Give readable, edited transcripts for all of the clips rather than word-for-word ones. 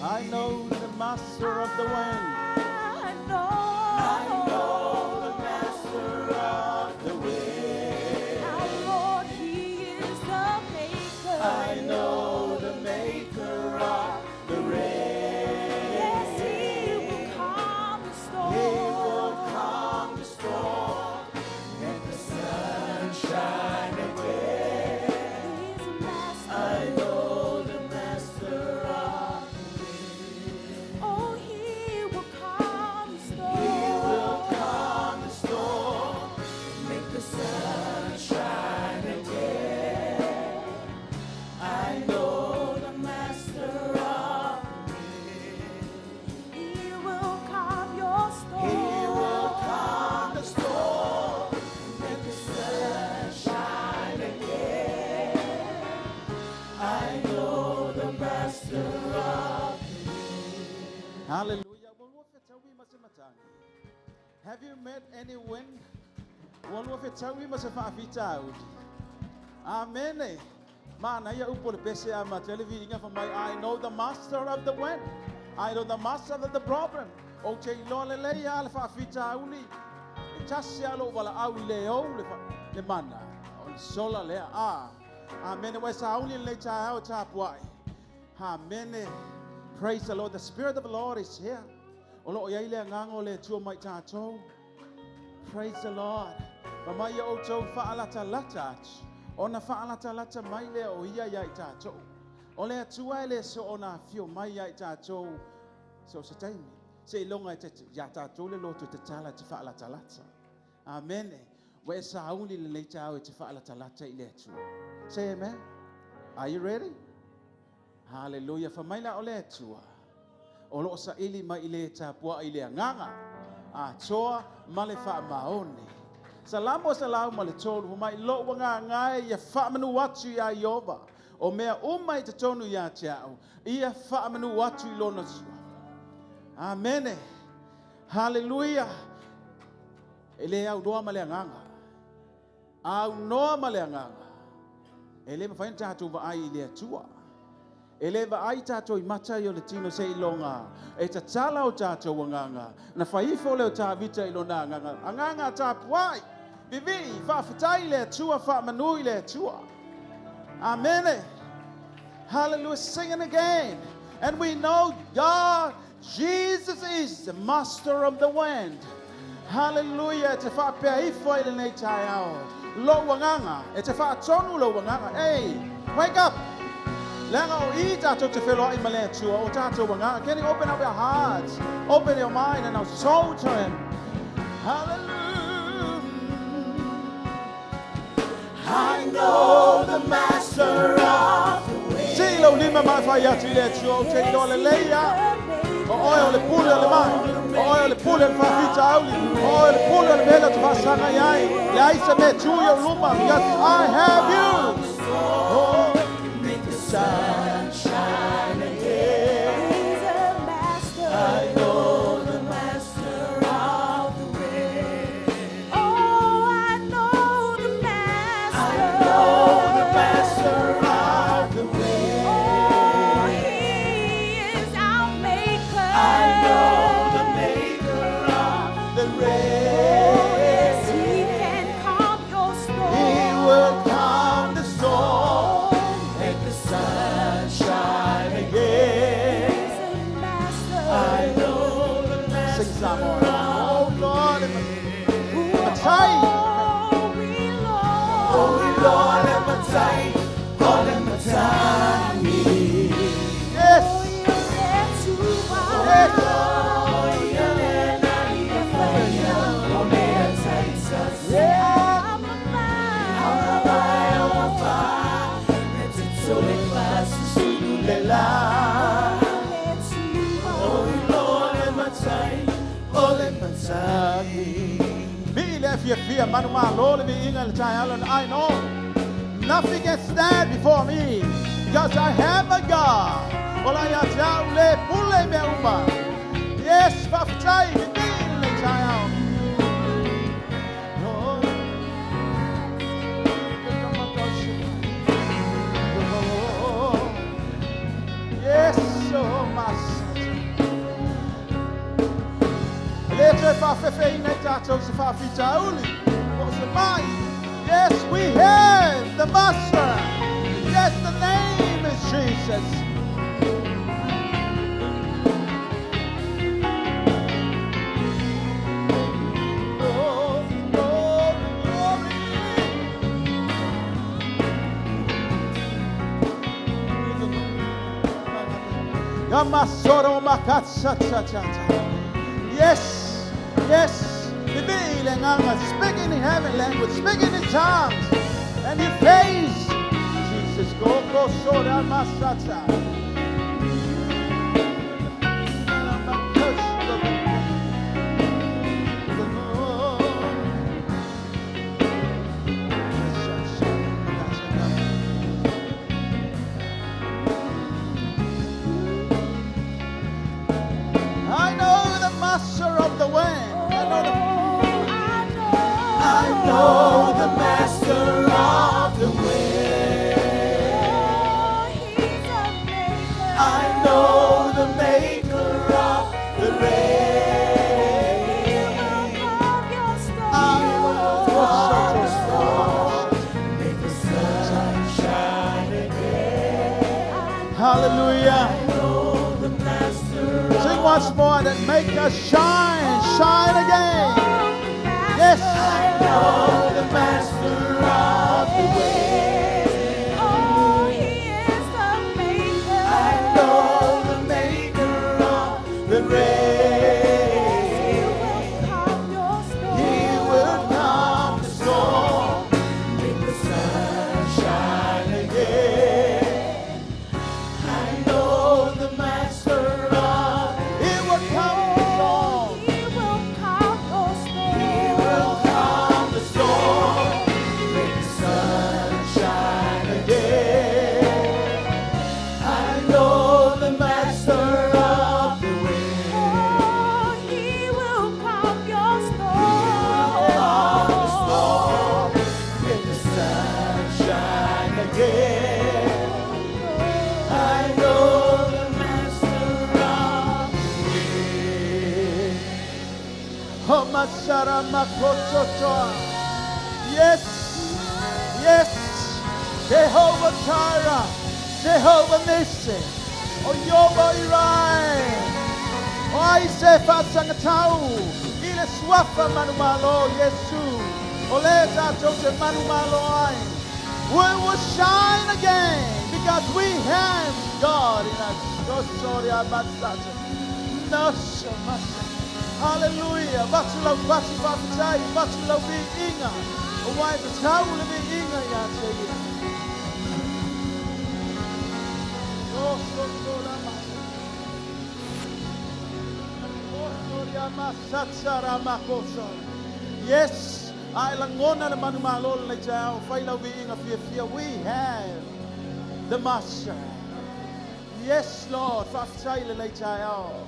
I know the master of the wind. I know the master of the wind. our Lord, He is the maker. I know the maker of the rain. Yes, He will calm the storm. He will calm the storm and the sunshine again. He's a master. I know the master of Oh, He will calm the storm. He will calm the storm, make the sun shine again. I know the master of He will calm your storm. He will calm the storm, make the sun shine again. I know the master of Hallelujah. Have you met any wind? One of it tell we must have a out. Amen. Man, I upo the best I'm television for my I know the master of the wind. I know the master of the problem. Okay, Lola lay alpha fita uli. Chasialo wala auleo le mana. On sola le Amen. West only later out why. Amen. Praise the Lord. The Spirit of the Lord is here. Praise the Lord. Mamaya oto fa'alata latach. Ona fa'alata lata maile o ia ya itato. Ole atuaile so ona fio maya itato. So sataimi. Se longa ya tato le loto te tala te fa'alata lata. Amen. We sa only le leita o te fa'alata lata ile atu. Say amen. Are you ready? Hallelujah. Famaila ole atua. Olo sa ili ma ile tapua ile nganga. Toa male fa maoni. Salamo salau male tolu mai lo wanga ngai ya fa manu watu ya yoba. O mea umai te tonu ya chao. Ia fa manu watu ilona sua. Amen. Hallelujah. Ele au doa male nganga. Au noa male nganga. Ele ma fain tatu va ai ile tua. Eleva ai tato I mata yo le tino se ilonga. E ta tala o tato wanganga. Na faifo le o ta vita ilona nganga. Anganga ta puai. Vivi fa fitai le tua fa manui le tua. Amen. Hallelujah. Sing it again. And we know God, Jesus is the master of the wind. Hallelujah. Te fa peifo ile nei tai ao. Lo wanganga. E te fa tonu lo wanganga. Hey, wake up. Can you open up your hearts, open your mind and our soul to Him? Hallelujah. I know the master of the wind. See, lo lima mafaya tile chuo te dole leia. Oil le pule le mai. Oil le pule le fafita auli. Oil le pule le bela tfasanga yai. Yai se me chuo luma. Yes, I have you. Oh. Sunshine again. He's a master. I know the master of the wind. Oh, I know the master. I know the master of the wind. Oh, He is our maker. I know the maker of the rain. Oh, yes, He can calm your storm. He will calm the storm. Sunshine again. He's a master. I know the master. Sing some more. Oh Lord, I'm tight. Oh Lord, I'm tight. Oh, I'm tight. Yes. Yes. I know nothing can stand before me because I have a God. Yes, Yes, we have the Master. Yes, the name is Jesus. Yes, yes. Speak in heaven language, speak in tongues, and you face Jesus. Go, Sora Masata. I know the master of the wind. I know the master of the wind. I know the maker of the rain. He will calm your storm, make the sun shine again. Hallelujah. I know the master. Sing once more that make us shine, shine again. Yes. I know the master of the way. Oh, he is the maker. I know the maker of the rain. He will calm your storm. He will calm the storm. Make the sun shine again. I know the master of. He will calm the storm. He will calm your storm. He will calm the storm. Make the sun shine again. I know the master of the wind. Oh, he will calm your storm. Calm the storm. Make the sun shine again. I know the master of the wind. Oh, Masara Makototoa. Yes, yes. Jehovah Jireh, Jehovah Nissi. Oh, Yoba Irai. Oh, I say Fasangatau. Ile Swafa Manumalo, Yesu. Oleta Jose Manumalo. We will shine again because we have God in us. No sorry about that. No so much. Hallelujah. Batula Batula Batai, Batula be Inga. Why the town will be Inga Yatay. Oh, so yes, I langona na manumalo le jao faila we inga fia we have the master. Yes, Lord, fafchaile le jao.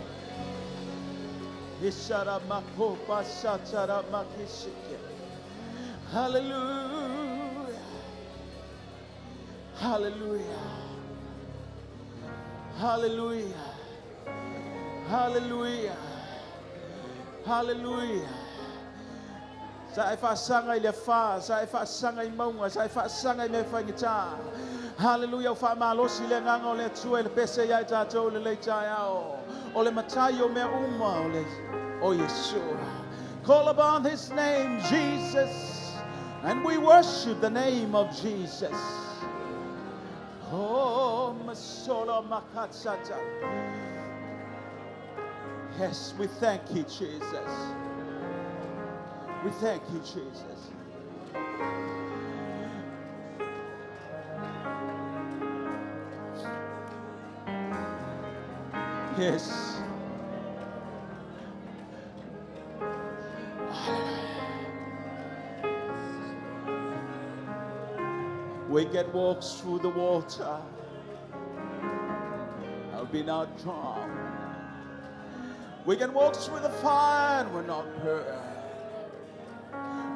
Ishara mako basachara makishike. Hallelujah. Hallelujah. Hallelujah. Hallelujah. Hallelujah. Sa ifa sanga ile fa, sa ifa sanga imaunga, sa ifa sanga imefa ngita. Hallelujah. Fa malo sile nganga ole tue le pese ya tato le le chayao. Ole matayo me uma ole. Oh Yeshua. Call upon his name, Jesus. And we worship the name of Jesus. Oh, Masola Makatsata. Yes, we thank you, Jesus. We thank you, Jesus. Yes. We can walk through the water. I'll be not drowned. We can walk through the fire and we're not burned.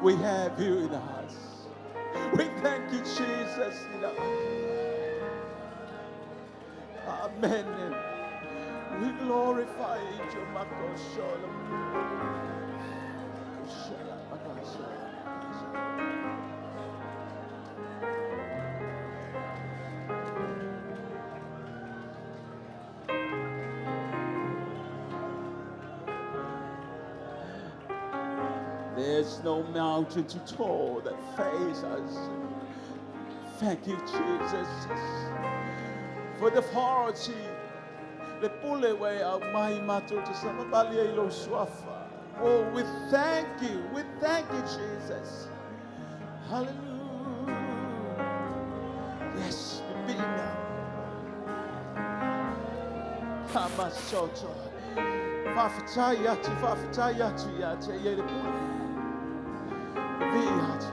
We have you in us. We thank you, Jesus. Amen. We glorify you, Makosholam. There's no mountain too tall that faces us. Thank you, Jesus, for the authority. Le pule we au mai matu te samabali e lo swafa. Oh, we thank you. We thank you, Jesus. Hallelujah. Yes, the bina. Hamasoto. Fafatayatu yate ye le pule. Viatu.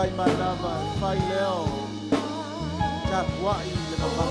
fai manava, fai leo. Tapuai le mama.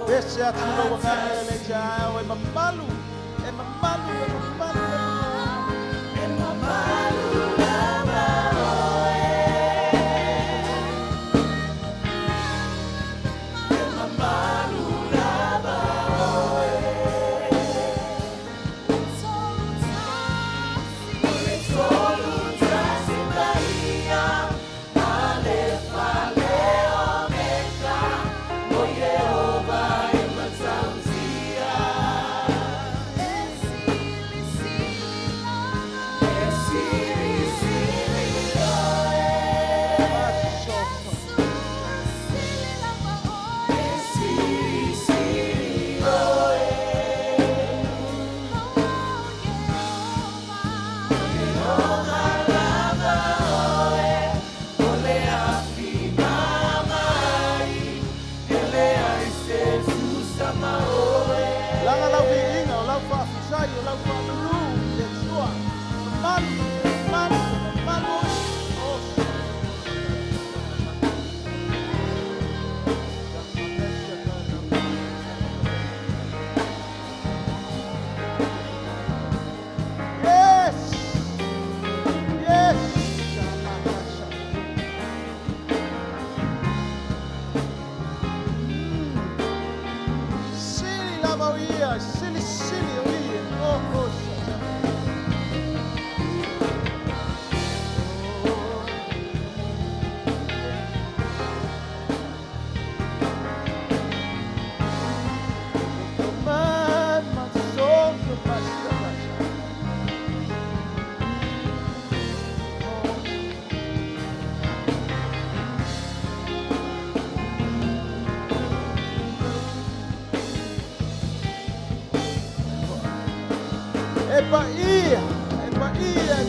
Bese atulo wakale jao e mamalu, e mamalu, e mamalu, e mamalu lava oe, e mamalu lava oe. Solo tasi Maria, ale fale omega, oye oba.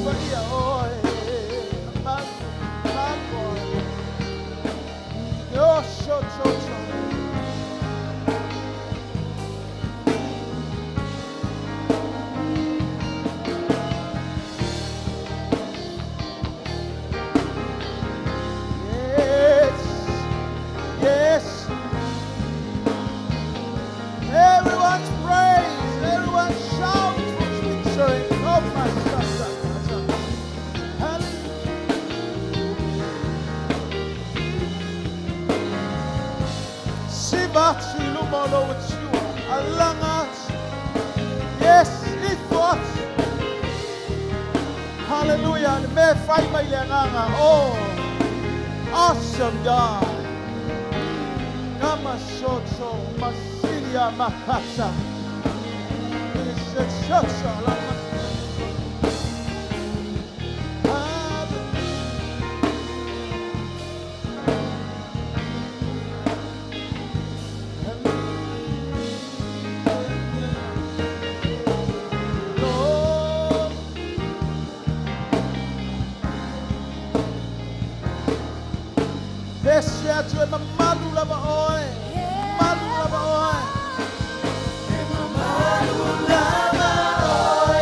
Bahia, oh, Marco, yo, so. Yes. Everyone's praise, everyone shout. Oh my God. Sibati lumolo with you. Alangat. Yes, it was. Hallelujah. Me fai mai langanga. Oh, awesome God. Kamasoto masiria makasa. It's such a lot. Desce tu e mamalu lava oi, malu lava oi, e mamalu lava oi.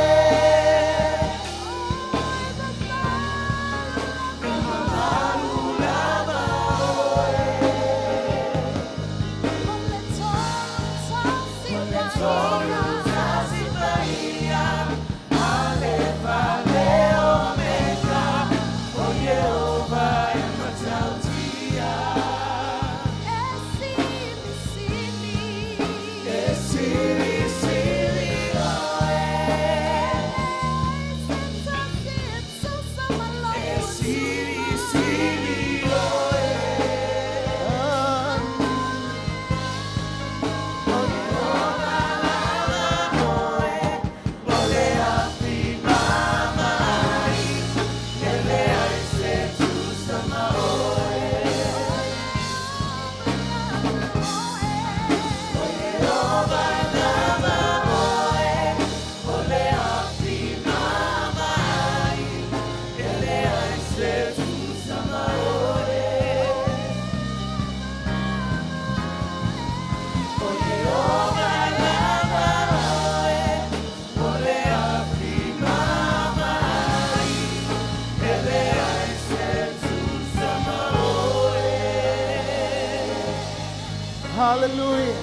Hallelujah.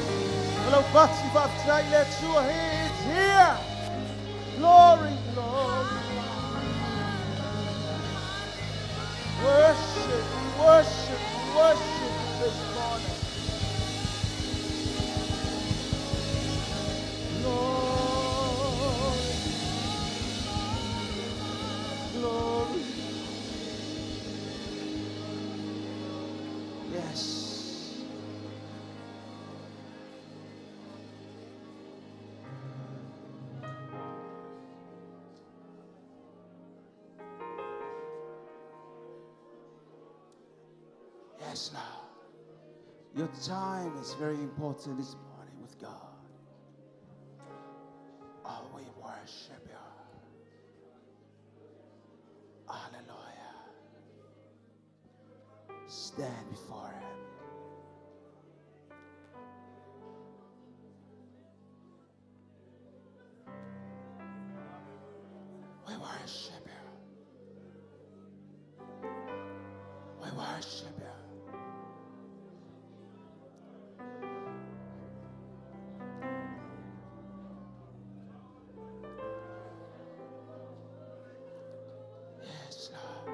Hello, Batsy Baptiste, let's your hands here. Glory, glory. Worship, worship, worship this morning. Glory, glory. Yes. Yes, Lord. Your time is very important this morning with God. Oh, we worship you. Hallelujah. Stand before Him. We worship you. We worship you. Yes, Lord.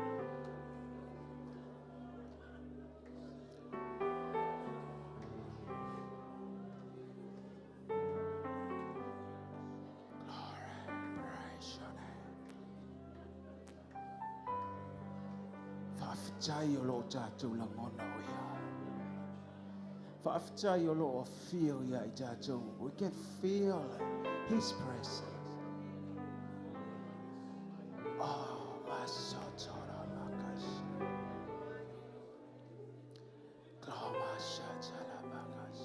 Glory, praise your name. Whaafitaio lo tātou langono ia. Whaafitaio lo feel ia I tātou. We can feel His presence. Oh, masotora makas. Gloma shatala makas.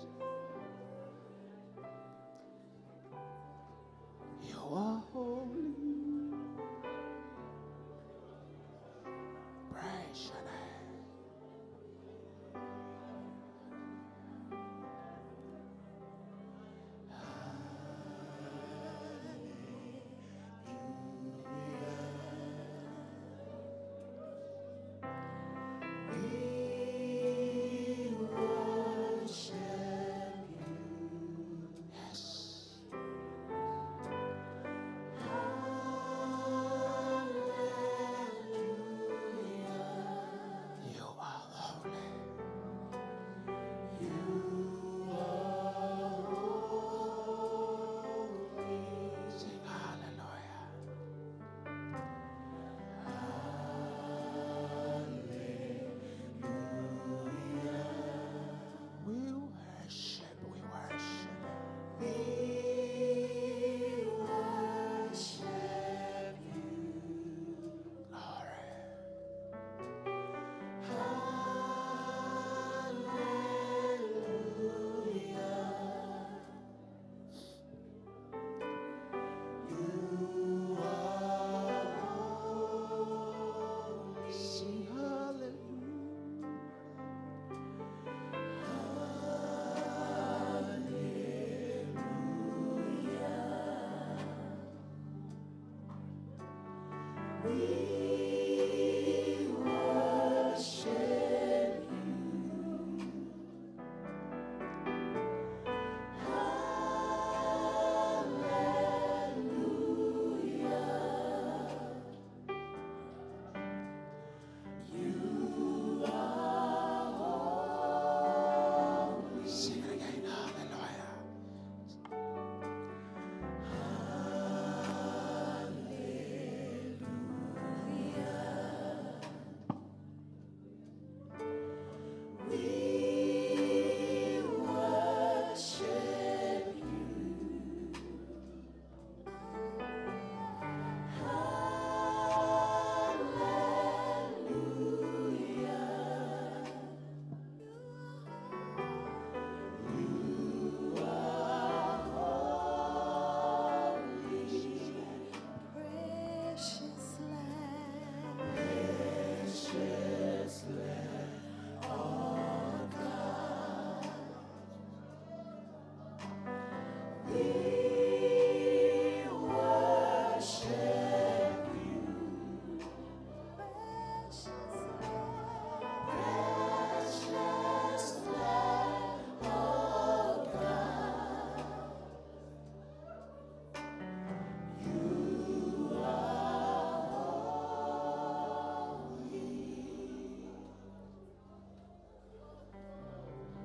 You are holy. Praise your name.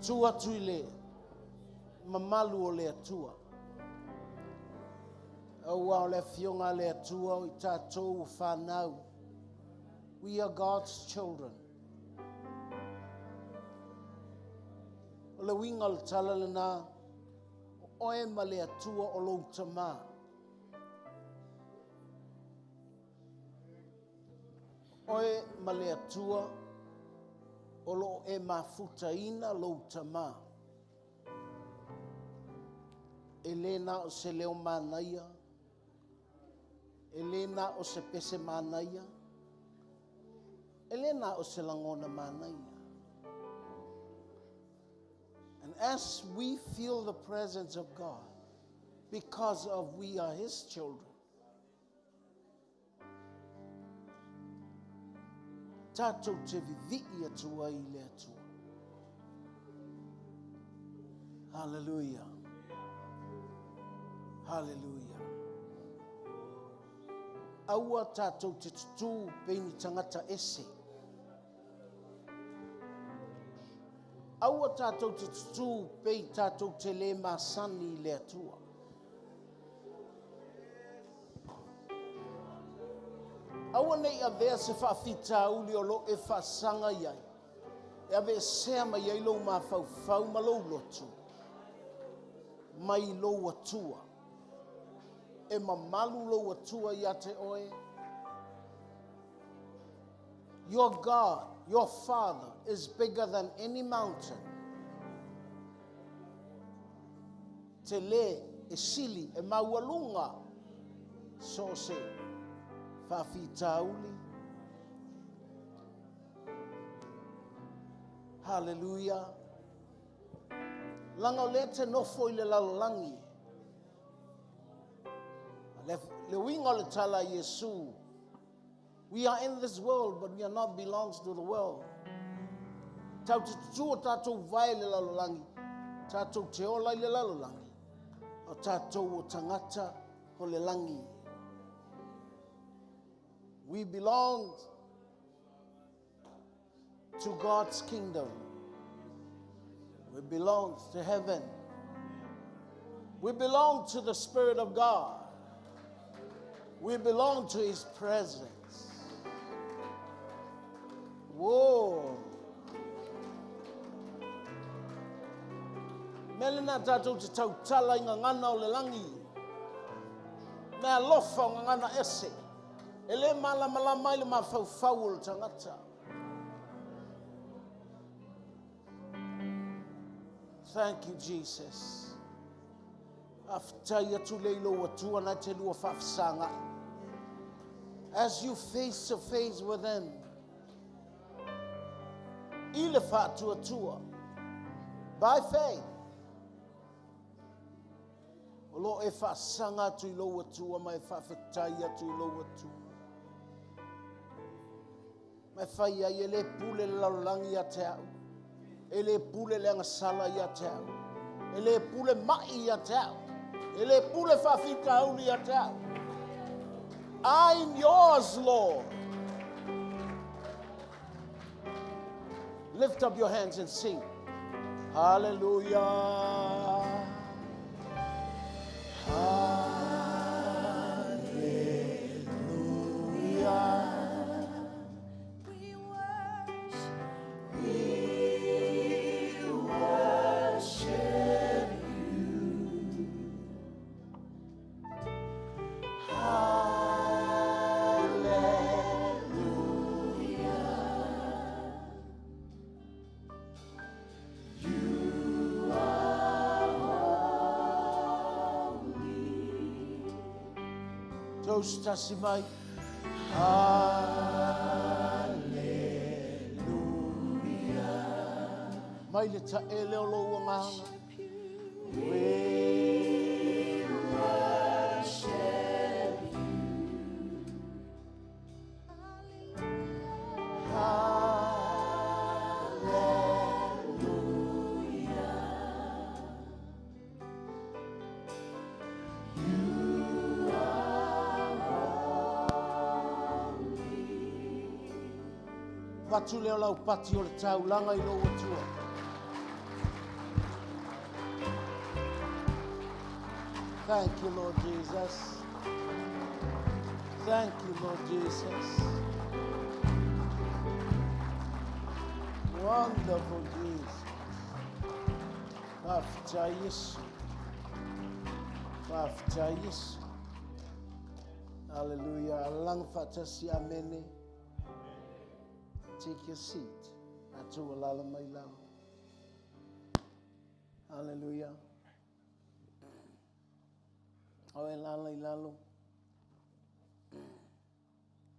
tua tui le. Mamalu o le atua. Aua o le fionga le atua o I tātou whanau. We are God's children. O le winga o le tala le nā, oe ma le atua o lou tamā. Oe ma le atua o lo e mafutaina lou tamā. Elena o se leo manaia. Elena o se pese manaia. Elena o se langona manaia. And as we feel the presence of God, because of we are His children, tatou te vivi'i atua I le atua. Hallelujah. Hallelujah. Aua tatou te tutu peini tangata ese. Aua tatou te tutu pei tatou te le masani le atua. Aua nei a vea se whaafita uli o lo e whaasanga iai. E a vea sea mai iai lou mawhau ma lou lotu. Mai lou atua. E mamalu lou atua ia te oe. Your God, your Father, is bigger than any mountain. Te le, e sili, e maualunga, so se, whawhitauli. Hallelujah. Langa o le te nofo I le lalangi. Le winga le tala Yesu. We are in this world, but we are not belongs to the world. Tau te tutua tātou vai le lalangi. Tātou te ola I le lalangi. O tātou o tangata o le langi. We belong to God's kingdom. We belong to heaven. We belong to the Spirit of God. We belong to His presence. Whoa. Melina tātou te tautala I ngana o le langi. Mea lofa o ngana ese. Ele malama I le mawhauwhau o le tangata. Thank you, Jesus. Aftai atu leilo atua na te lua whafsanga. As you face to face with Him, ile whātua tua, by faith, o lo e whasanga atu I lo atua, mai whawhetai atu I lo atua. Mai whai ai ele pule laulangi a te au, ele pule le angasala I a te au, ele pule mai a te au, ele pule whawhita auli a te au. I'm yours, Lord. Lift up your hands and sing. Hallelujah. Hallelujah. We worship you. Toast tasimai. Hallelujah. Mai le ta ele o lo ngana. We worship you. Patu leo lau pati o le taulanga I lo atua. Thank you, Lord Jesus. Thank you, Lord Jesus. Wonderful Jesus. Mafuta Yesu. Mafuta Yesu. Hallelujah. Alang fatasi amene. Take your seat. Atu walala mailalo. Hallelujah. O elala ilalo.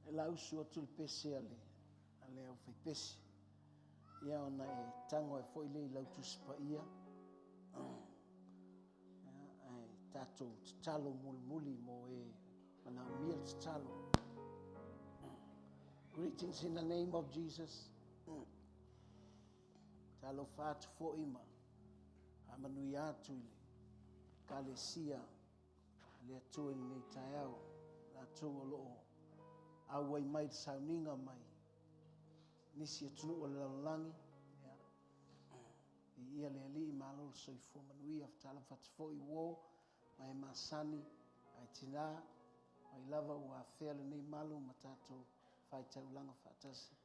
Ela usu atul pese ale. Ale au fai pese. Ia ona e tango e foi le ilau tuspa ia. Tato talo muli mo e ana mil talo. Greetings in the name of Jesus. Talo fat fo ima. Amanui atu ile. Kalesia. Le atu ni tayao. La tu lo. Awai mai sauninga mai. Nisi atunu o lalangi. Ia le ali malo soifo manui aftala fat fo I wo. Mai masani. Ai tina. Mai lava ua fele nei malu matato. Fai taulanga fatasi.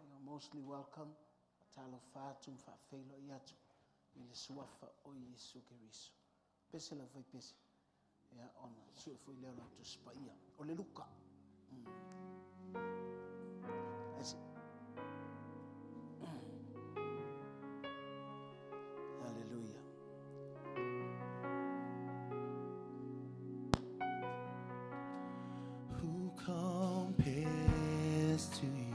You're mostly welcome. Talo fatum fa felo iatu. Ile suafa o Yesu Keriso. Pese la vai pese. Ya ona su foi le ona tu spaia. Ole luka. Asi. Hallelujah. Who compares to you?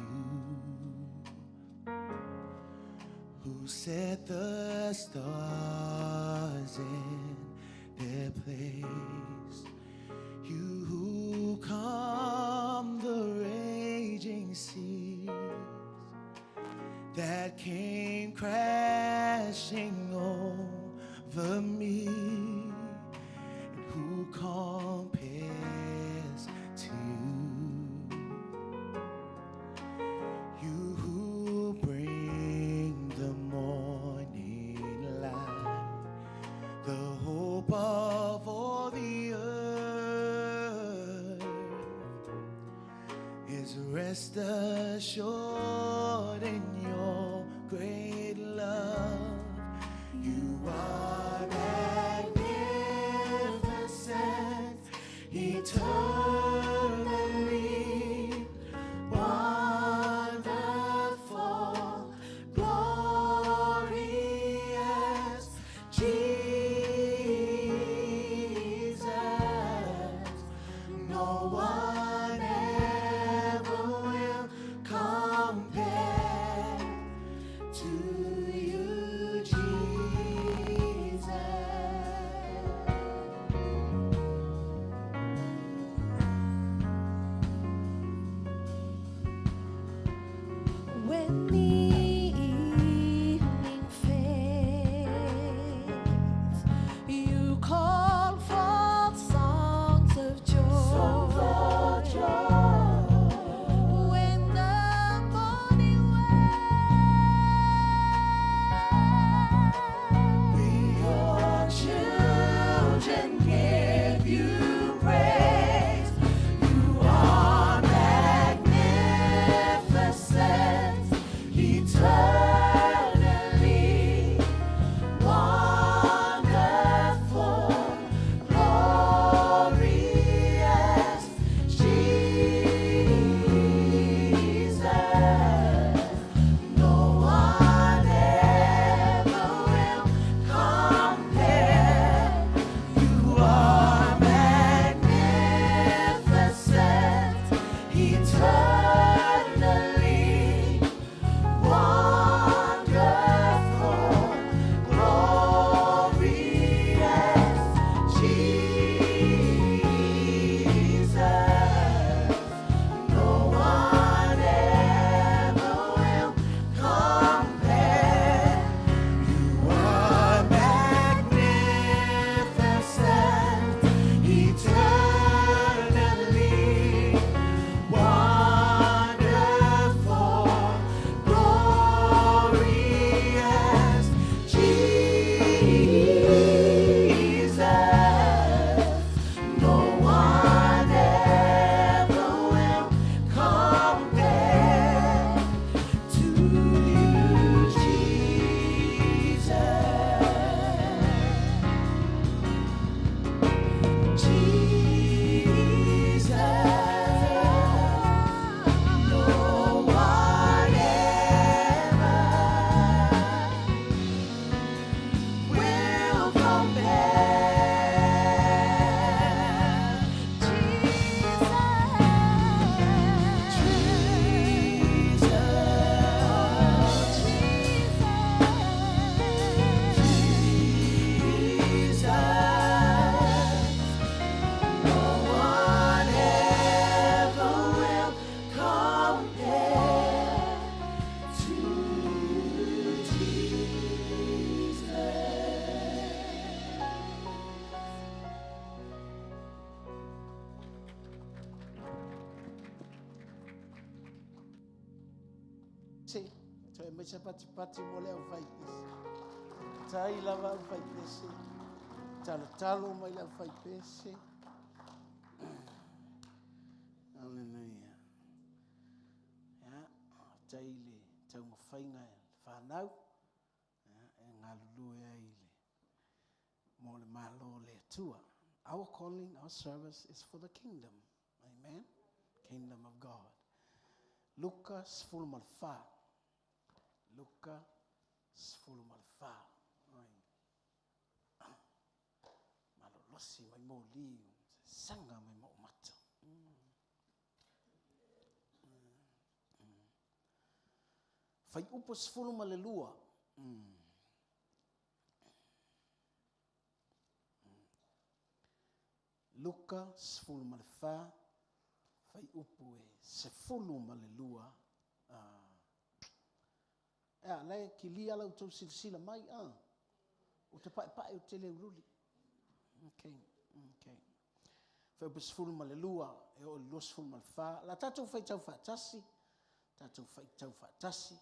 Who set the stars in their place? You who calm the raging seas that came crashing over me, and who compares to you who bring the morning light, the hope of all the earth is rest assured in your great love. You are magnificent, eternally wonderful, glorious Jesus. No one ever will compare to you, Jesus. When the evening fades, you call forth songs of joy. pese. Toi mai se pati mo le fai pese. Tai lava fai pese. Talo mai la fai pese. Hallelujah. Ya, taile tau mafainga whanau. E ngā lulu e aile. Mo le malo le tua. Our calling, our service is for the kingdom. Amen. Kingdom of God. Luka sfulu malfa. Luka sfulu malfa. Malolosi mai mo liu. Sanga mai mo mata. Fai upo sfulu malelua. Luka sfulu malfa. Fai upo e sfulu malelua. Lai kilia lau tau silsila mai. O te pae o te leuruli. Okay. Fai upo sfulu malelua. E o lo sfulu malfa. La tatou fai tau fatasi. Tatou fai tau fatasi.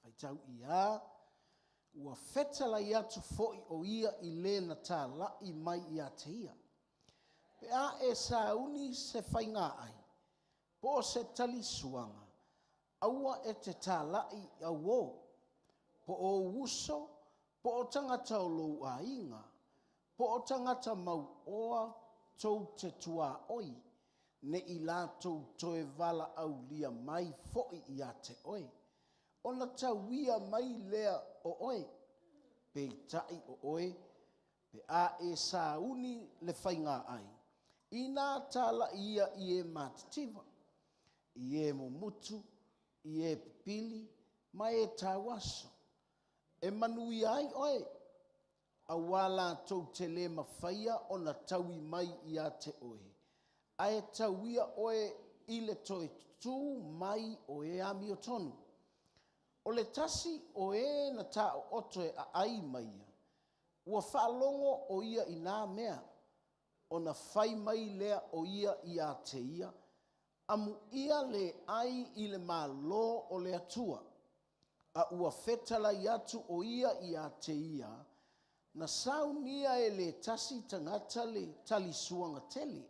Fai tau ia. Ua fetala ia tu foi o ia I le na tā lai mai ia te ia. Pe a e sauni se fai ngā ai. Po se tali suanga. Aua e te tā lai au o. Po o uso. Po o tangata o lou a inga. Po o tangata mau oa tau te tua oi. Ne I lātou toe vala au lia mai foi ia te oi. Ona tauia mai lea o oe. Pe tai o oe. Pe a e sauni le whainga ai. Ina tala ia I e matitiva. I e momutu. I e pipili. Mai e tawaso. E manui ai oe. A wala tau te le mawhaia ona taui mai ia te oe. A e tauia oe I le toe tu mai o e ami o tonu. O le tasi o e na tā o oto e a ai maia. Ua whaalongo o ia I nā mea. O na whai mai lea o ia I a te ia. Amu ia le ai I le mālo o le atua. A ua whetala I atu o ia I a te ia. Na saunia e le tasi tangata le tali suanga tele.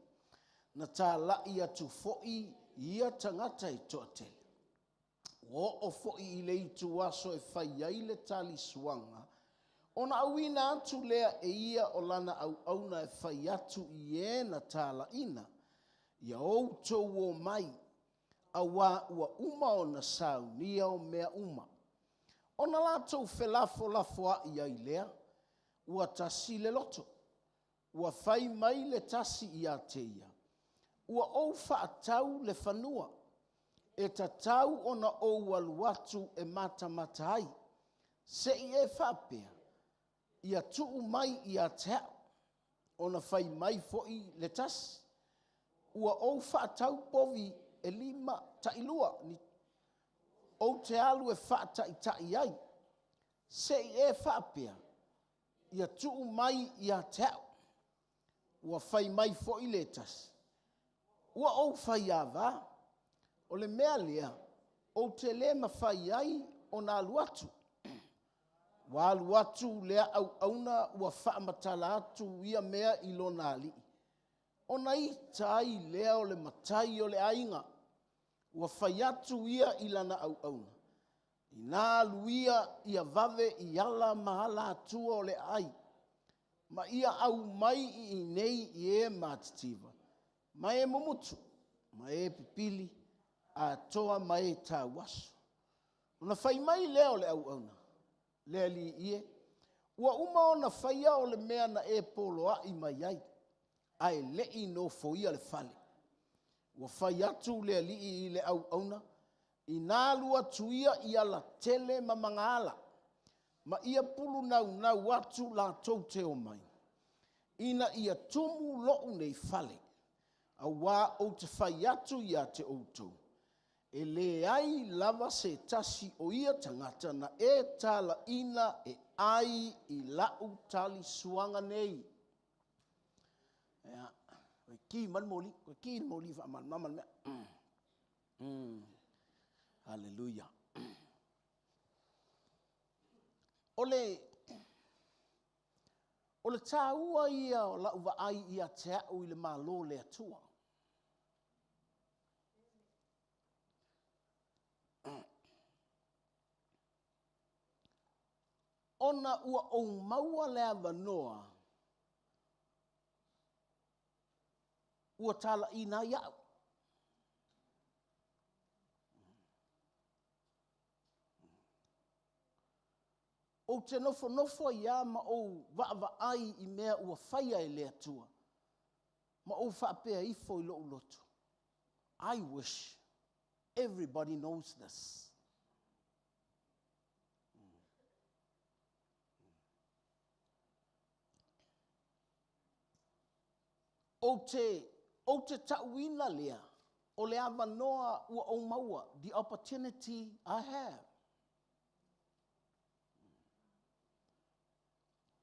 Na tā lai atu foi ia tangata I toa tele. O foi I le itu aso e whai ai le tali suanga. Ona awina atu lea e ia o lana au auna e whai atu I e na tala ina. Ia outou o mai. A wā ua uma o na saunia o mea uma. Ona lātou whelafo a ia I lea. Ua tasi le loto. Ua whai mai le tasi I a te ia. Ua ou whaatau le whanua. E ta tau ona ou aluatu e mata ai. Se I e whapea. Ia tuu mai I a te hao. Ona whai mai foi le tasi. Ua ou whaatau povi e lima ta ilua. Ou te alu e whaata I tai ai. Se I e whapea. Ia tuu mai I a te hao. Ua whai mai foi le tasi. Ua ou whai awa. O le mea lea, o te le mawhai ai o nā aluatu. Wa aluatu lea au auna ua whaamatala atu ia mea I lo nā li. O na I tai lea o le matai o le ainga. Ua whai atu ia I lana au auna. I nā aluia ia vave I ala mahala atua o le ai. Ma ia au mai I nei I e matitiva. Ma e momutu, ma e pipili. A toa mai tā waso. Una whai mai leo le au auna. Lea li ie. Ua uma o na whaia o le mea na e poloa I mai ai. Ai le I no foia le fale. Ua whai atu lea li I le au auna. I nā lua tuia I ala tele ma mangala. Ma ia pulu nau atu la tau te o mai. Ina ia tumu lou nei fale. A wā o te whai atu ia te outou. E le ai lava se tasi o ia tangata na e tala ina e ai I lau tali suanga nei. Ea, koe ki moli wha man mea. Hallelujah. O le tāua ia o lau vaai ia te au I le mālō le atua. Ona ua o maua le avanoa, ua tala ina iau. O te nofo ia ma o vaai I mea ua whaia I le atua. Ma o whaapea ifo I loo lotu. I wish everybody knows this. O te tauina lea, o le avanoa ua o maua, the opportunity I have.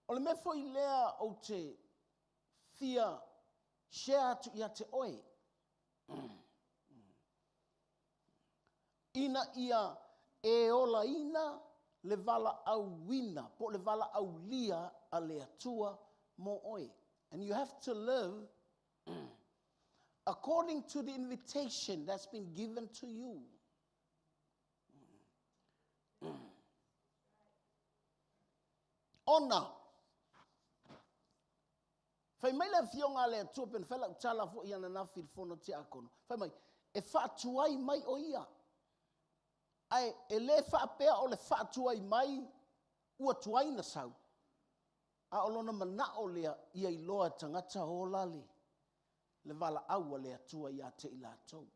O le me foi lea o te fia share atu ia te oe. Ina ia e ola ina le vala au wina, po le vala au lia a le atua mo oe. And you have to live according to the invitation that's been given to you. Ona. Fai mai le fionga le atua pen fela utala fo ia na nafi fono te akono. Fai mai, e whaatuai mai o ia. Ai, e le whaapea o le whaatuai mai ua tuai na sau. A olona mana o lea ia I loa tangata o lale. Le vala aua le atua ia te ila tau.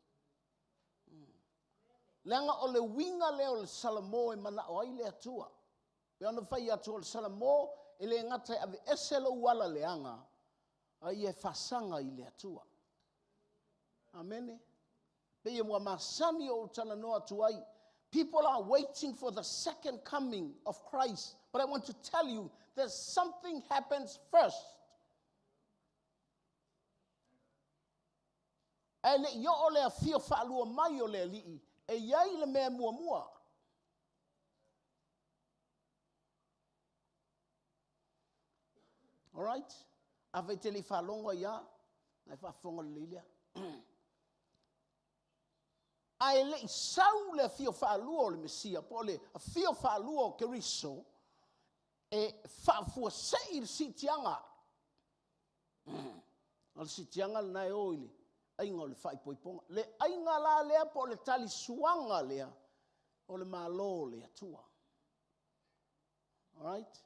Leanga o le winga le o le salamo e mana o ai le atua. Pe ana whai atua le salamo e le ngata ave eselo wala leanga. Ai e whasanga I le atua. Amene. Pe ia mua masani o tana noa tuai. People are waiting for the second coming of Christ. But I want to tell you, there's something happens first. E le yo o le a fio whaalua mai o le lii. E iai le mea mua mua. All right? A vei te li whalonga ia. Nai whafonga le lilia. Ai le I sau le fio whaalua o le Mesia. Po le a fio whaalua o Keriso. E whaafua sei le sitianga. Al sitianga le nai oile. Ainga o le whaipoiponga. Le ainga la lea po le tali suanga lea. O le malo lea tua. All right?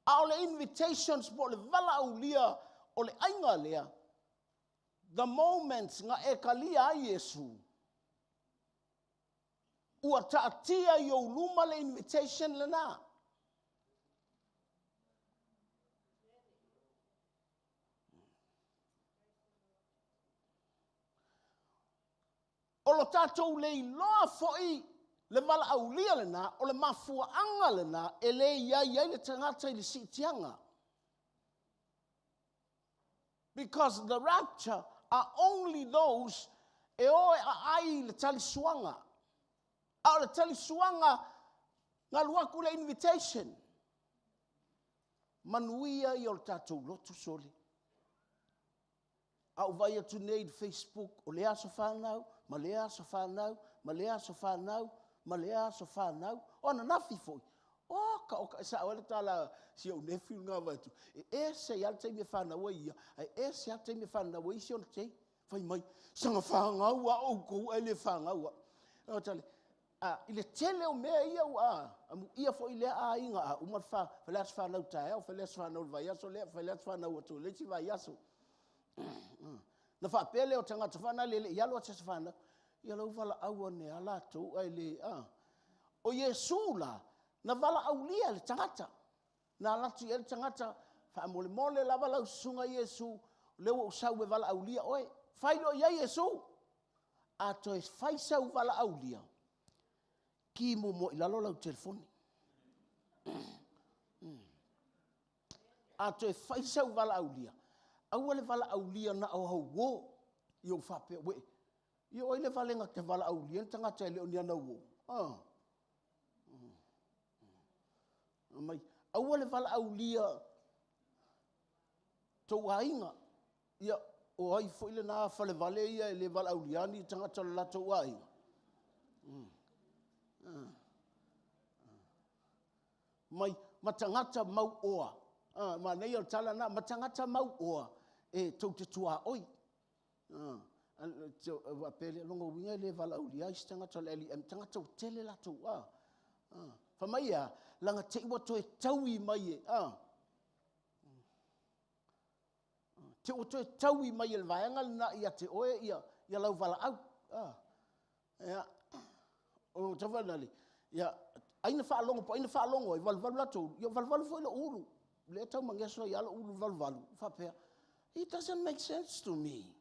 A o le invitations po le vala au lia o le ainga lea. The moments nga e kalia ai Yesu. Ua taatia I o luma le invitation le na. O lo tātou le iloa fo'i le vala au lia le na, o le mafua anga le na, e le iai le tangata I le sitianga. Because the rapture are only those e oe a ai le tali suanga. A le tali suanga ngā luaku le invitation. Manuia I o le tātou lotu soli. Au vai atu nei Facebook, o le aso whanau, ma le aso whanau, ma le aso whanau, ma le aso whanau. O na nafi foi. O ka sa ole tala si o nefi ngā watu. E se ia te me whanau ia. E se ia te me whanau ia si on te. Whai mai, sanga whanau a o kou e le whanau a. O tale, I le tele o mea ia o a. Ia foi le a inga a. Umar wha, whaleas whanau tae au, whaleas whanau vai aso lea, whaleas whanau atu, leci vai aso. Na whapele o tangata whana lele, ia loa te whana, ia lau wala aua ne ala tau ai le, o Yesu la, na wala au lia le tangata, na alatu ia le tangata, wha mole mole la wala usunga Yesu, leo usau e wala au lia, oe, whailo ia Yesu, a to e whaisau wala au lia, ki mo ilalo lau telefoni, a to e whaisau wala au lia, au le vala au lia na au hau wo, i o whape, we, i o le valenga te vala au lia, tangata e leo ni ana wo. Mai, au le vala au lia tau ainga. Ia, o ai fo ile na fale vale ia le vala au liani tangata la tau ainga. Mai, matangata mau oa. Ma nei al tala na, matangata mau oa. E tau te tua oi. Wa pele longo winga le vala au lia tangata le ali, tangata o tele la tau a. Fa mai ia, langa te iwa to e taui mai e. Te o to e taui mai e vaenga na ia te oe ia lau vala au. Ia, o tawana li. Ia, aina whaalongo po, aina whaalongo, i valvalu la tau. Ia valvalu fo ila uru. Le tau mangeso i ala uru valvalu. Whapea. It doesn't make sense to me.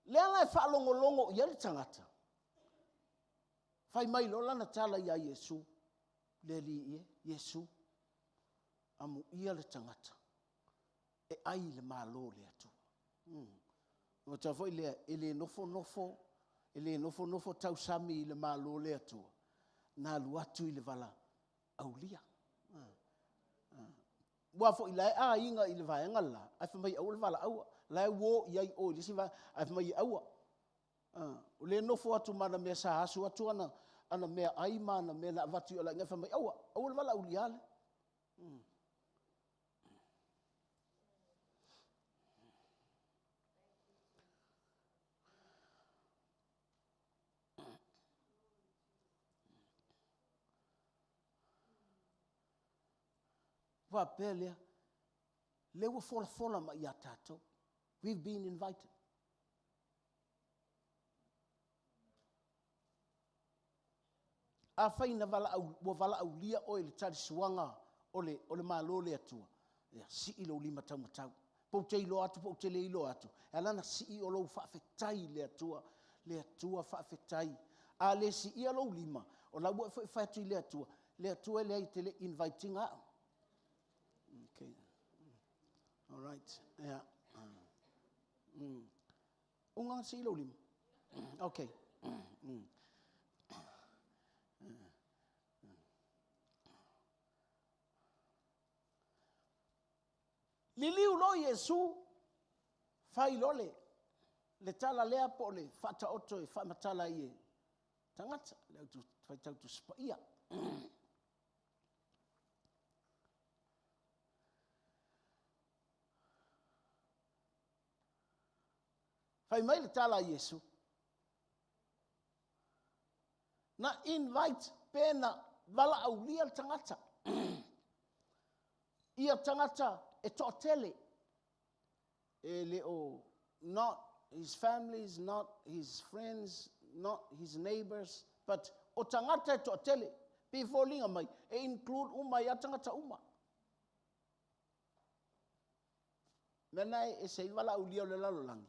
Le ala e whaalongo ia le tangata. Whai mai lo lana tala ia Yesu. Le li ie, Yesu. Amu ia le tangata. E ai le malo le atu. O ta foi le ele nofo tau sami le malo le atu. Na lu atu i le vala aulia. Wa fo ile a inga i le vaenga la. Ai fa mai au le vala au. La wo ia o le siva ai fa mai au. O le nofo atu mana me sa asu atu ana me ai mana me na vatu ala nga fa mai au le vala aulia le. Wa pele le wo fola ma ia tato. We've been invited. A faina vala au lia o le tari suanga o le malo le atua. Ia si ilo lima tau matau. Pou te ilo atu, pou te le ilo atu. E lana si i o lo whaafetai le atua whaafetai. A le si i o lo lima, o la ua whaafetai le atua le ai te le inviting out. Okay. All right. Yeah. Ungang si ilo lima. Okay. Liliu lo Yesu fai lole le tala lea po le fata oto e fa matala ie tangata le tu fai tau tu spaia fai mai le tala Yesu na invite pena vala aulia tangata ia tangata e totele not his families, not his friends, not his neighbors, but o tangata e totele before linga mai e include uma ia tangata uma. Mena e se wala ulia le lalo langi.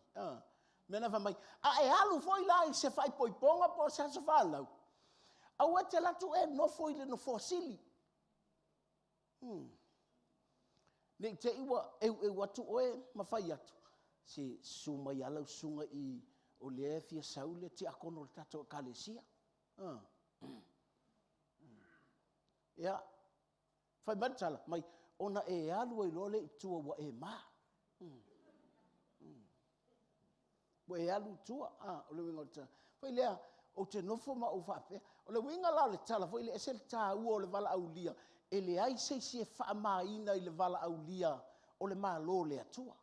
Mena fa mai e halu foi la i se fai poiponga po se so falau. Au e te latu e no foi le no fosili. Nei te iwa e watu oe mawhai atu. Se suma i alau sunga i o le fia saule te akono le tato kalesia. Ia, whai mantala, mai ona e alu e lole i tua wa e maa. Wa e alu tua, o le winga o ta. Whai lea, o te nofo ma o whape. O le winga la le tala, whai le esel tā ua o le wala au lia. E le ai se e whaamaina i le wala au lia o le malo le atua.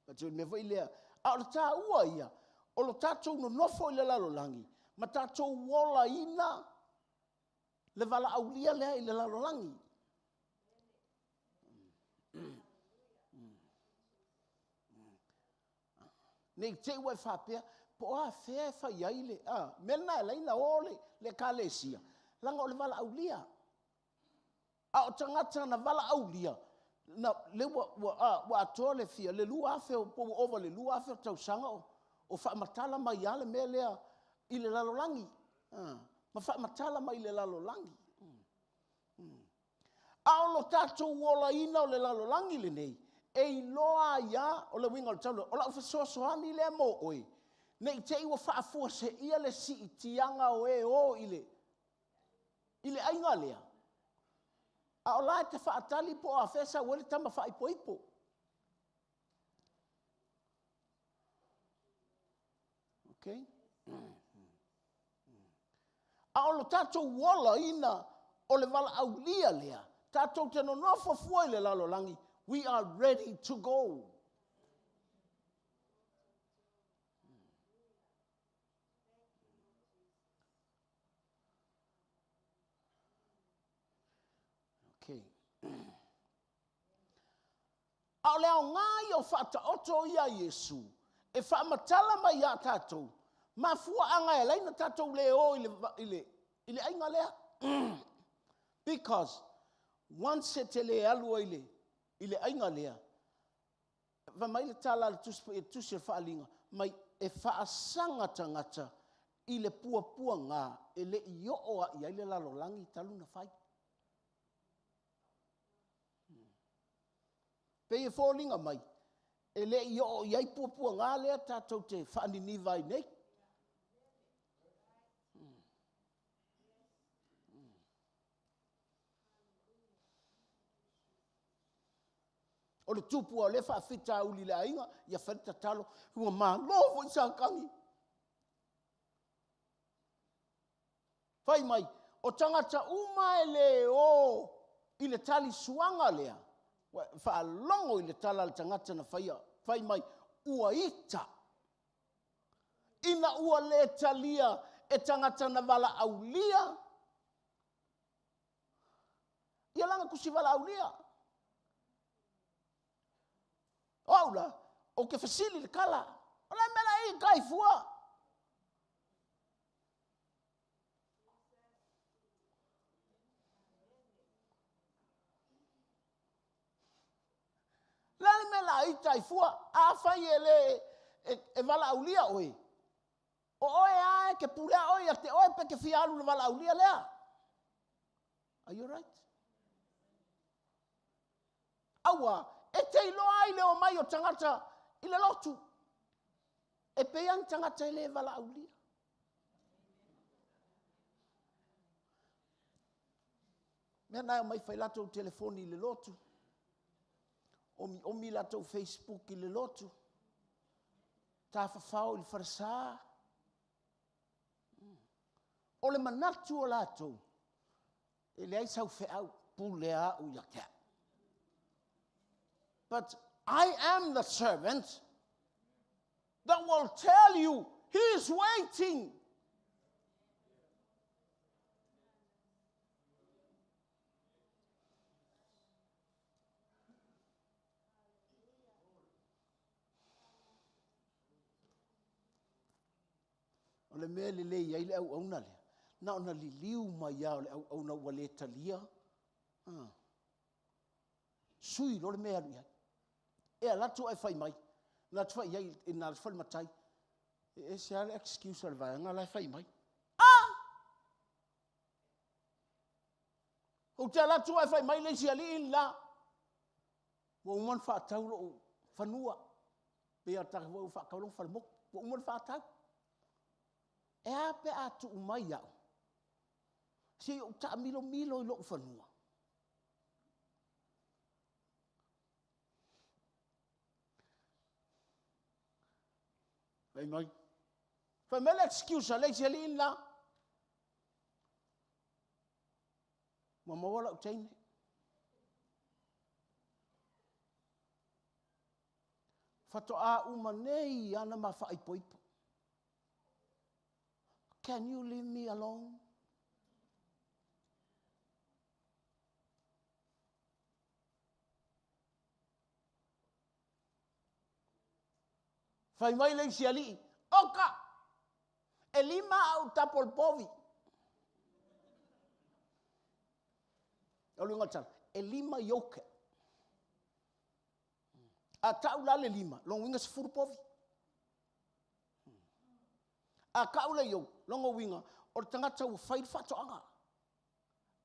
Patu me vai lea, a o le tā ua ia, o lo tātou no nofo i le lalolangi, ma tātou wola ina le wala au lia lea i le lalolangi. Nei te ua e whapea, po a whea e whai le, mena e leina o le kalesia, langa o le wala au lia. A o tangata na wala au lia, na le wa atoa le fia, le lua afe o po ova le lua afe o tau sanga o whaamatala mai ale me lea i le lalolangi. Ma whaamatala mai le lalolangi. A o lo tātou wola ina o le lalolangi le nei, e i loa ia o le winga o le taulo, o la ufa soasoani le mo oi, Nei te iwa whaafua se ia le si I tianga o e o ile ainga lea. A o lai te whaatali po a whesa wale tama whaipoipo. Okay? A o lo tātou wala ina o le wala au lia lea. Tātou te no nofo fuai le lalo langi. We are ready to go. Okay. A o leo ngai o whata oto ia Yesu. E whaamatala mai a tātou. Ma fua anga e leina tātou leo ile ainga lea. Because once se te le alua ile ainga lea. Va mai le tala le tusi whaalinga. Mai e whaasanga tangata ile pua ngā. E le I oa I aile lalo langi taluna whai. Pe e fōlinga mai, e le I o iai pua ngā lea tātou te whaanini vai nei. O le tupua o le whaafita uli le ainga, ia whanita talo, hua mā lovo I sa kangi. Whai mai, o tangata uma e le o I le tali suanga lea. Whaalongo I le tala le tangata na whai mai ua ita. Ina ua le talia e tangata na wala au lia. Ia langa kusi wala au lia. Oula, o ke fasili le kala. O le mela I kai fua. Lani me la ita I fua, a fai e wala aulia oi. O oe ae ke pulea oi, a te oe pe ke fialu le wala aulia lea. Are you right? Awa, e te iloa ai leo mai o tangata I le lotu. E peang tangata I le wala aulia. Mea nai o mai whai lato o telefoni I le lotu. O mi lato Facebook I le lotu. Ta whawhau I le wharasa. O le manatu o lato. E le aisau whiau pulea u yaka. But I am the servant that will tell you he is waiting. O le mea le ia I le au auna lea. Na ona li liu mai ia o le au auna ua le talia. Sui lo le mea lu ia. E alatu ai whai mai. Na tu whai iai e nā whai matai. E se ale excuse al vai, ngā lai whai mai. O te alatu ai whai mai le si ali in la. Wa uman whaatau lo whanua. Pea tahi wau whaakaulong whalemok. Wa uman whaatau. E ape atu umai au. Si o ta milo I lo whanua. Whai mai. Whai mele excuse a leisi ali in la. Ma mawala o teine. Whatoa umanei ana ma whaipoipo. Can you leave me alone? Whai mai lei si ali. Oka! E lima au tapol povi. Olu ngatal. E lima yoke. A tau la le lima. Long winga se furu povi. A kaula yo. Longo winga. O tangata u whai whato anga.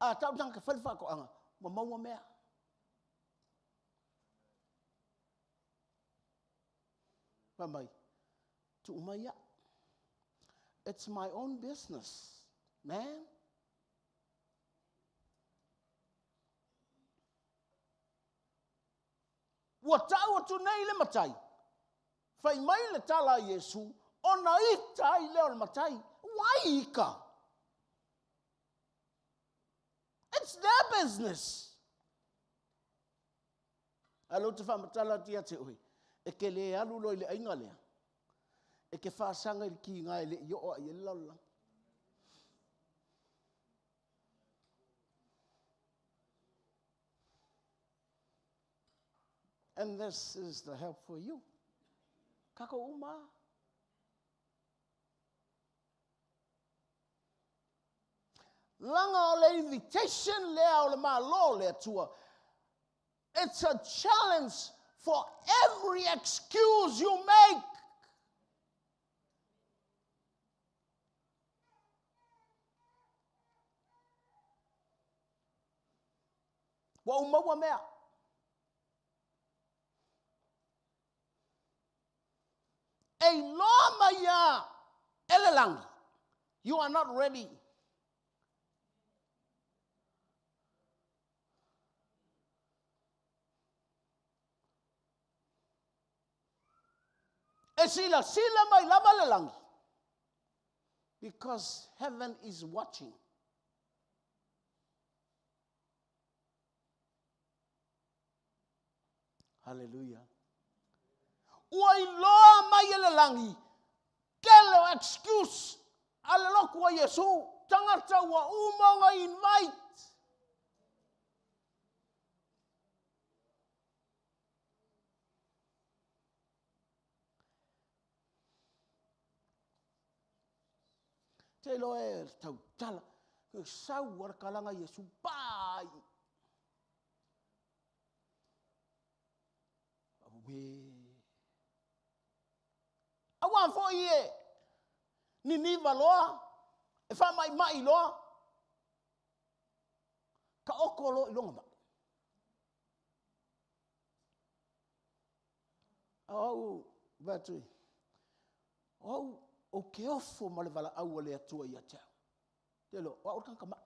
A tau tanga whai whako anga. Ma maua mea. Pamai. Tu umaya. It's my own business, man. Ua tau atu nei le matai. Fai mai le tala Yesu, ona ita i leo le matai. Wai ika? It's their business. Alo te whamatala tia te oi. E ke le alu loi le ainga lea. E ke whaasanga i ki ngai le i oa i lala. And this is the help for you. Kako uma. Langa o le invitation lea o le malo lea tua. It's a challenge for every excuse you make. Wa uma wa mea. A law maya elelangi. You are not ready. E sila mai lama lelangi. Because heaven is watching. Hallelujah. Oi loa mai lelangi. Kelo excuse. Alelo kwa Yesu. Tangata wa umonga invite. Te loe tau tala. Ke sau war kalanga Yesu pai. We. Awan fo ie. Ni niva loa. E wha mai loa. Ka oko lo ilonga ma. Au, batui. Au, o ke ofo ma le wala au le atua ia tau. Te lo, wa orkan kama.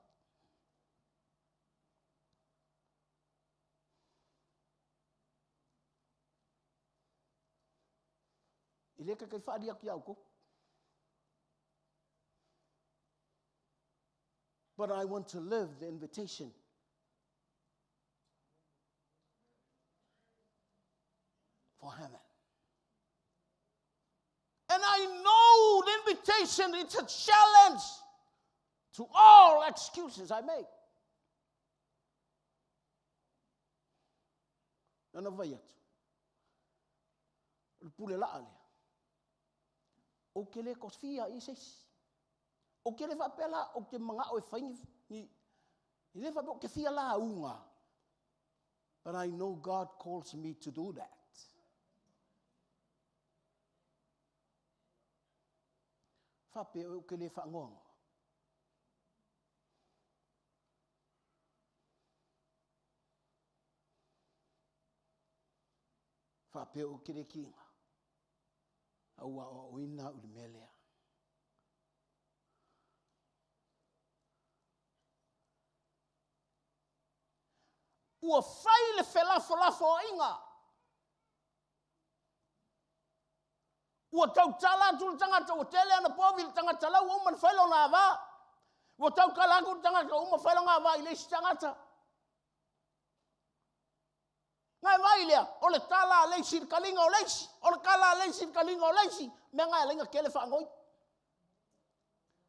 Ile ka kai whaaria ki au ko. But I want to live the invitation. For heaven. And I know the invitation, it's a challenge to all excuses I make. Nana vai atu. O pule la alea. O ke le kosfia I seisi. O ke le whapela o ke mga o e whaingi. I le whape o ke fia la unga. But I know God calls me to do that. Whape o ke le whangongo. Whape o ke le kinga. Aua o ina uli melea. Ua whai le whelafo o inga. Ua tau tala tu tangata o tele ana povi tangata lau o man whailo ngā wā. Ua tau kalaku tangata o man whailo ngā wā I leisi tangata. Ngai mai lea, o le tala leisi kalinga o leisi. O le kala leisi kalinga o leisi. Mea ngai lenga kele whaangoi.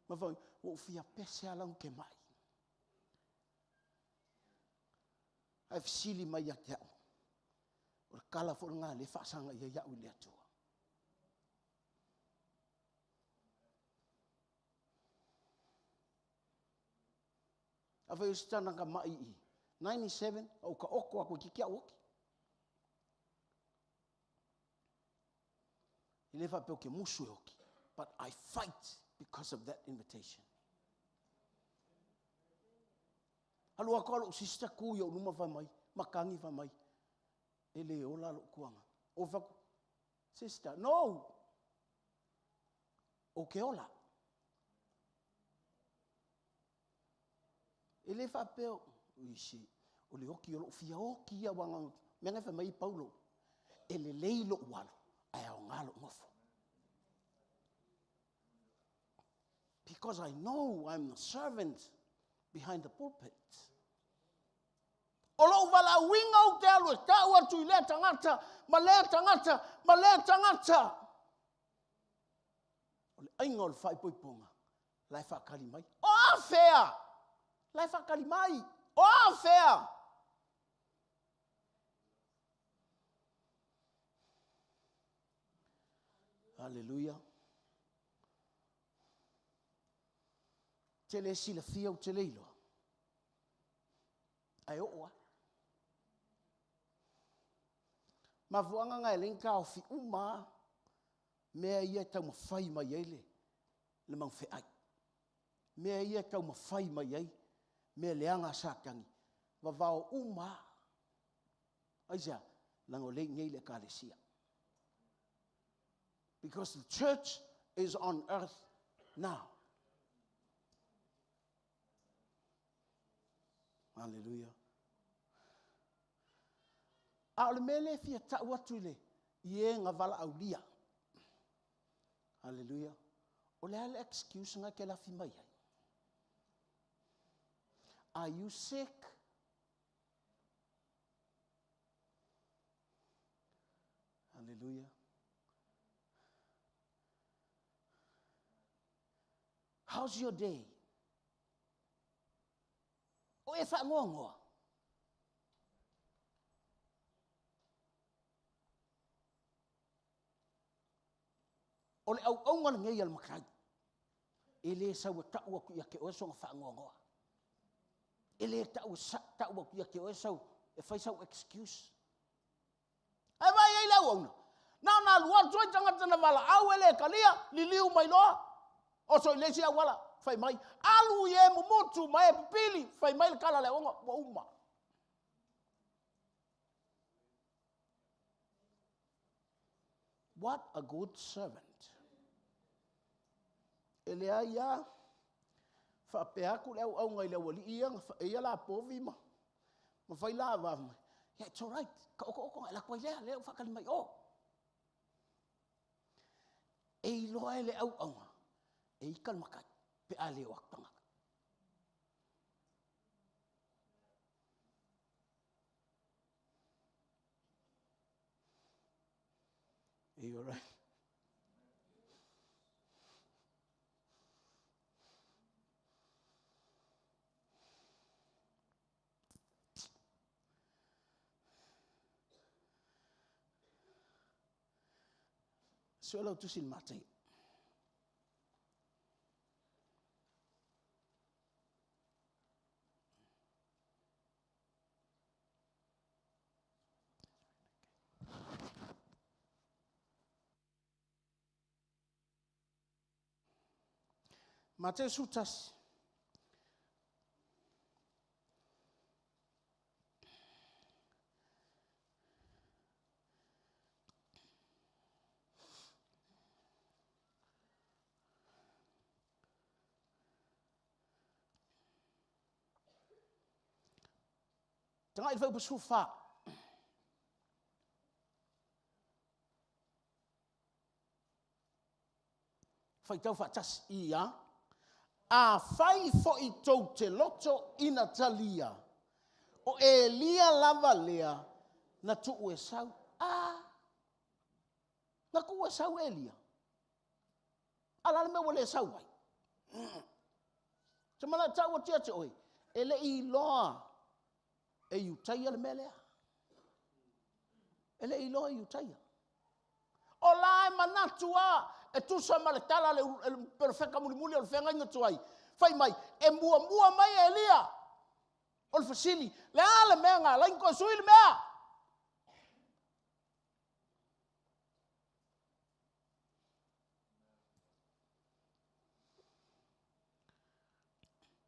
Ma whai, o fia pese alang ke mai. Ai fisili mai at yao. O kala fo nga le whaasanga ia yao I le atua. A whai ustana ka mai I. 97, au ka oko ako ki kia oki. I le whapeo ke musu e oki. But I fight because of that invitation. Alua kalo sister ku yo numa fa mai, makangi fa mai. Ele ola lo kuanga. O fa sister, no. O ke ola. Ele whapeo, uisi, o le oki o lo fia oki ia wanga, menga wha mai Paulo, ele leilo walo, ai au ngalo ngofo. Because I know I'm the servant behind the pulpit. O lo wala winga o te alu, ka ua tui le tangata, ma le tangata, ma le tangata. O le ainga o le whai poiponga, lai whakari mai. O a whea! Lai whakari mai. O a whea! Hallelujah. Te le sila fia o te leilo. Ai o oa. Ma vuanga ngai lenka o fi uma, mea ia tau mawhai mai eile, le mang whi ai. Mea ia tau mawhai mai ei, mea leanga sātangi. Wawao uma, aisa, lango le ngeile kālesia. Because the church is on earth now. Hallelujah. A ole mele fia ta watu le, ie ngā wala au lia. Hallelujah. Ole ale excuse nga ke la fi mai ai. Are you sick? Hallelujah. How's your day? O e wha ngongoa. O le au au ngana ngei al makai. E le sau e tau aku ia ke oe songa wha ngongoa. E le tau aku ia ke oe sau e whai sau excuse. E vai ei lau auna. Nau nā lua toi tangata na wala au ele kalia li liu mai loa. O so i lesi au wala. Fai mai, alu ye mumutu mai pili, fai mai le kala le onga wa uma. What a good servant. Ele ia, fa pe aku le au ngai le wali ia la povi ma. Ma fai la va. Yeah, it's all right. Ka oko la kwai le fa kali mai o. E loa le au. E ikal makai. Pe ale waktanga. Are you all right? Suelo tu sin mate. Mate sutas. Tanga i whau sufa. Whai tau whatas ia. A whai fo i tau te loto ina talia. O e lia lava lea na tu ue sau. Na ku ue sau e lia. Ala me wale sau wai. Te mana tau o tia te oi. E le i loa. E iutaia le melea. E le i loa i iutaia. O la e manatua. E tu sa male tala le perfeka muli o le whenga inga tuai. Whai mai, e mua mai e lia. O le fasili, le ale mea ngā, la inko sui le mea.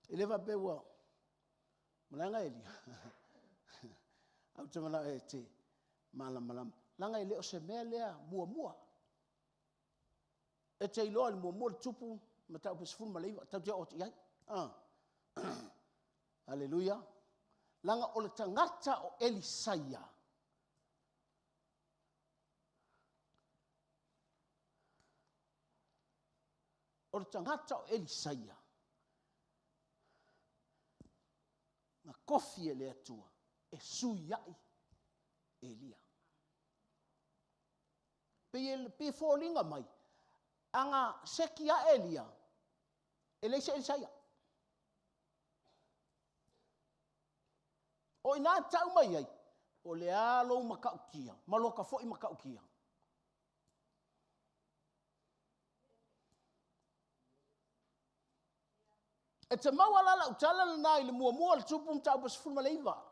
E lewa bewa, malanga e lia. Au te mana e te malam. Langa e leo se mea lea, mua. E te iloa le mua le tupu, ma tau pesifun ma leiva, tau te oti ai. Haleluia. Langa o le tangata o Elisaia. O le tangata o Elisaia. Na kofi e le atua. E sui ai Elia. Pe fōlinga mai. Anga seki a Elia. E leise Elisaia. O ina tau mai ai. O le alo makaukia. Maloka fo I makaukia. E te mawala la utala le nai le mua le tupu mtau pas fulma leiva.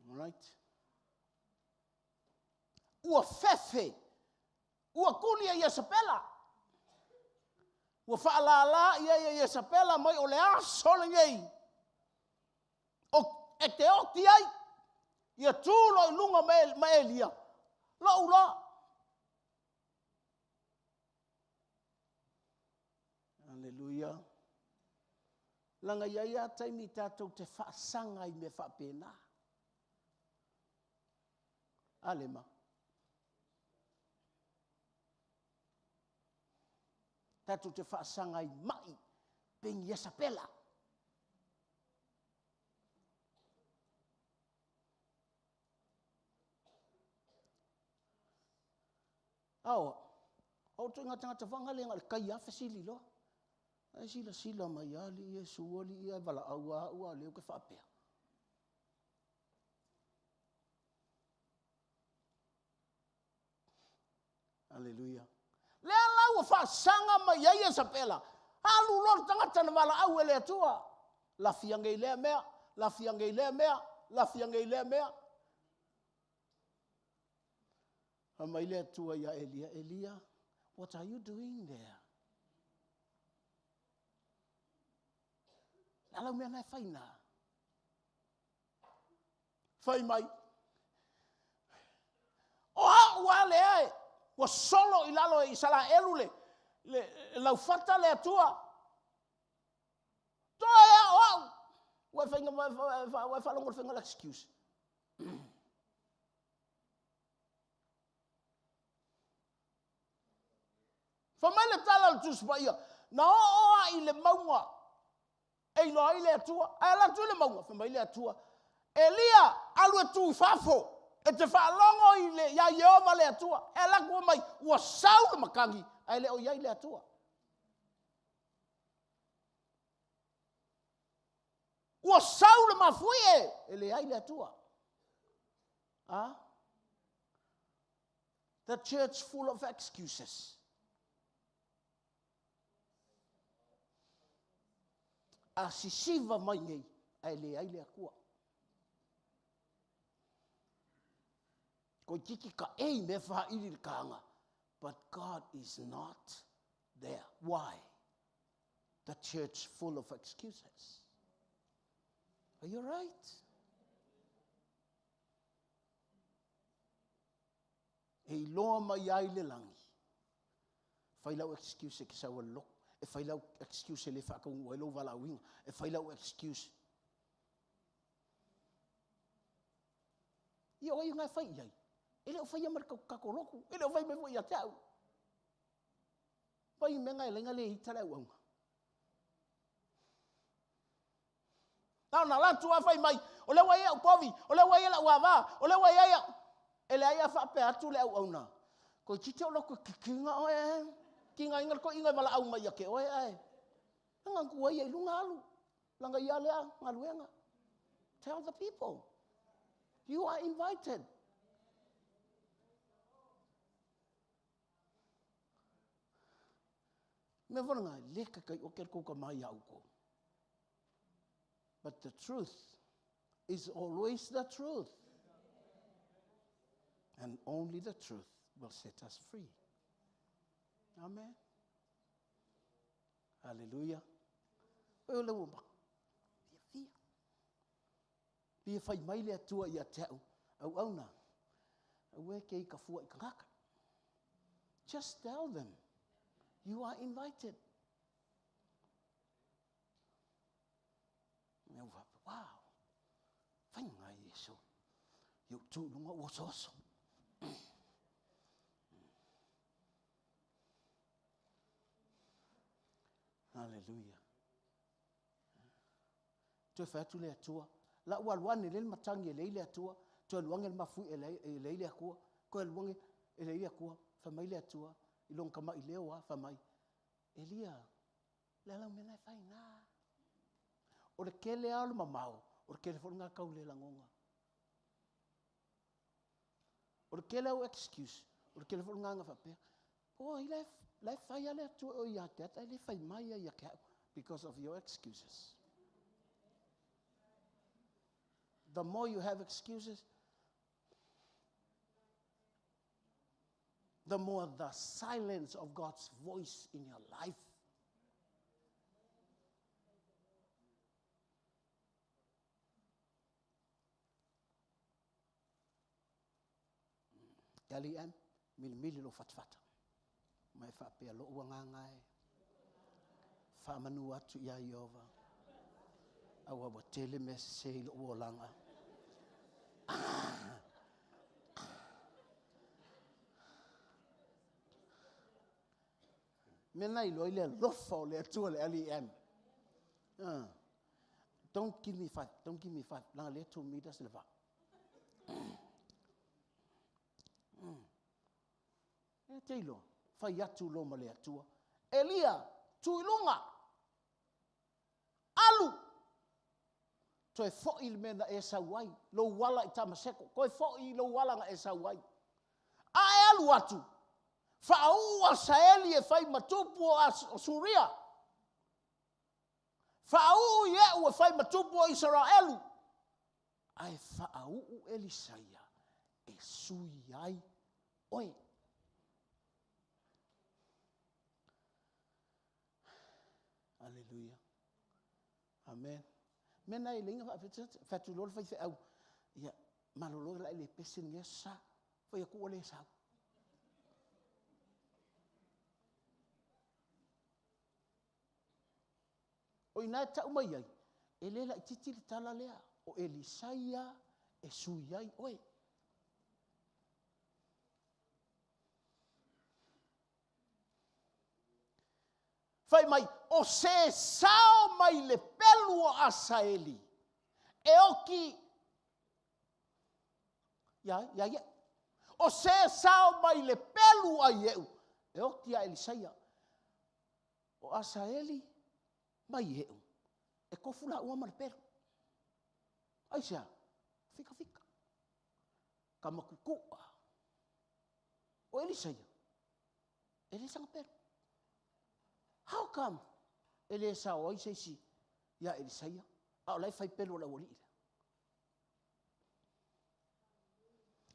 Alright. Ua fefe. Ua kulia ia sapela. Ua whaalala ia Isabela mai o le asole ngei. O e te oti ai. Ia tūlo I lunga ma Elia. La ula. Hallelujah. Langa ia taimi tātou te whaasanga I me whapena. Alema. Tātou te whaasanga I mai, pengi Isabela. Awa, au tu inga tangata whangale ngā kai a whasili loa. Ai sila mai ali, suoli, ia wala ua leo ke whapea. Hallelujah. Lea lau whaasanga mai ai Isabela. Halu lor tangata na wala au ele atua. Lafiangei lea mea, lafiangei lea mea, lafiangei lea mea. Ama ile atua ya Elia. Elia, what are you doing there? Alau mea nai whaina. Whai mai. O ua le ai. Wa solo I lalo I sala elule. Le lau fata le atua. Toa o. Wa whainga wa whalongo whainga la excuse. Whamaile tala le tus pa ia. Na oa I le maunga. Ei loa I le atua. Ai la tu le maunga. Whamaile atua. Elia alu tu fafo. E te whaalongo I le ia Yehova le atua. E la kua mai. Ua sau le makangi. Ai le o iai le atua. Ua sau le mafui e. E le iai le atua. Ah? The church full of excuses. A sisiva mai nei. Ai le akua. Ko kiki ka ei me wha iri kaanga. But God is not there. Why? The church full of excuses. Are you right? E loa mai ai le langi. Whailau excuse ki sa walo. E whailau excuse le whakaungu e lo wala winga. E whailau excuse. I oi ngai whai iai. Ele o whai amar kakoroku. Ele o whai me fo ia tau. Whai me ngai lenga le hitara uanga. Tau na lantu a whai mai. O le wai au kovi. O le wai la uava. O le wai aia. Ele aia whape atu le au auna. Ko tite o loko kikinga oe. Kinga inga ko inga mala au mai ake oe ai. Nga kua ia ilunga alu. Langa ia lea ngaluenga. Tell the people. You are invited. Me whananga, leka kai o kerko ka mai au ko. But the truth is always the truth. And only the truth will set us free. Amen. Hallelujah. O le wumba. Fia. Pia whai mai le atua I a tau. Au auna. Au e kei ka fua I ka ngaka. Just tell them. You are invited. Wow. Fine, Yesu. You too, no was awesome. Hallelujah. Tu fa tu le tua. La wan ni le matangi le le tua. Tu luang el mafu le le ko. Ko luang le le ko. Fa mai le tua. Ilong kama ilewa fa mai. Elia. La la mena fa ina. O le kele alu mamau. O le kele fonga kau le langonga. O le kele o excuse. O le kele fonga nga fa pe. Oh, he left fire left to ya that I left fire my ya because of your excuses. The more you have excuses, the more the silence of God's voice in your life. Kali am mil lo fatfata. Mai fa pe lo wangangai. Fa manu atu ya Yehova. Awa wa tele me se lo langa. Mena ilo ile lofa le tu le LEM. Don't give me five. Don't give me five. Lang le 2 meters leva. Telo fa ya tu lo male tu. Elia tu ilunga. Alu. Tu e fo il mena e sawai. Lo wala i tamaseko. Ko e fo i lo wala nga e sawai. A alu atu. Fa ua saeli e fai matupu a Suria. Fa u ye u e fai matupu a Israelu. Ai fa u Elisaia e sui ai oi. Hallelujah. Amen. Mena i linga fa tu lol fa fe au. Ya malolo la le pesin ya sa fa ya ku ole sa. O ina ta mai ai. Ele la titi tala lea o Elisaia e sui ai oi. Fai mai, o se sao mai le pelu o Asaeli. E oki, ya. O se sao mai le pelu a Ieu. E oki a Elisaia. O Asaeli, mai Ieu. E kofula ua ma le pelu. Aisha, fika. Kamakukua. O Elisaia. Elisa nga pelu. How come? Elisa o i si ya Elisaia. A lai fai pelo la wali.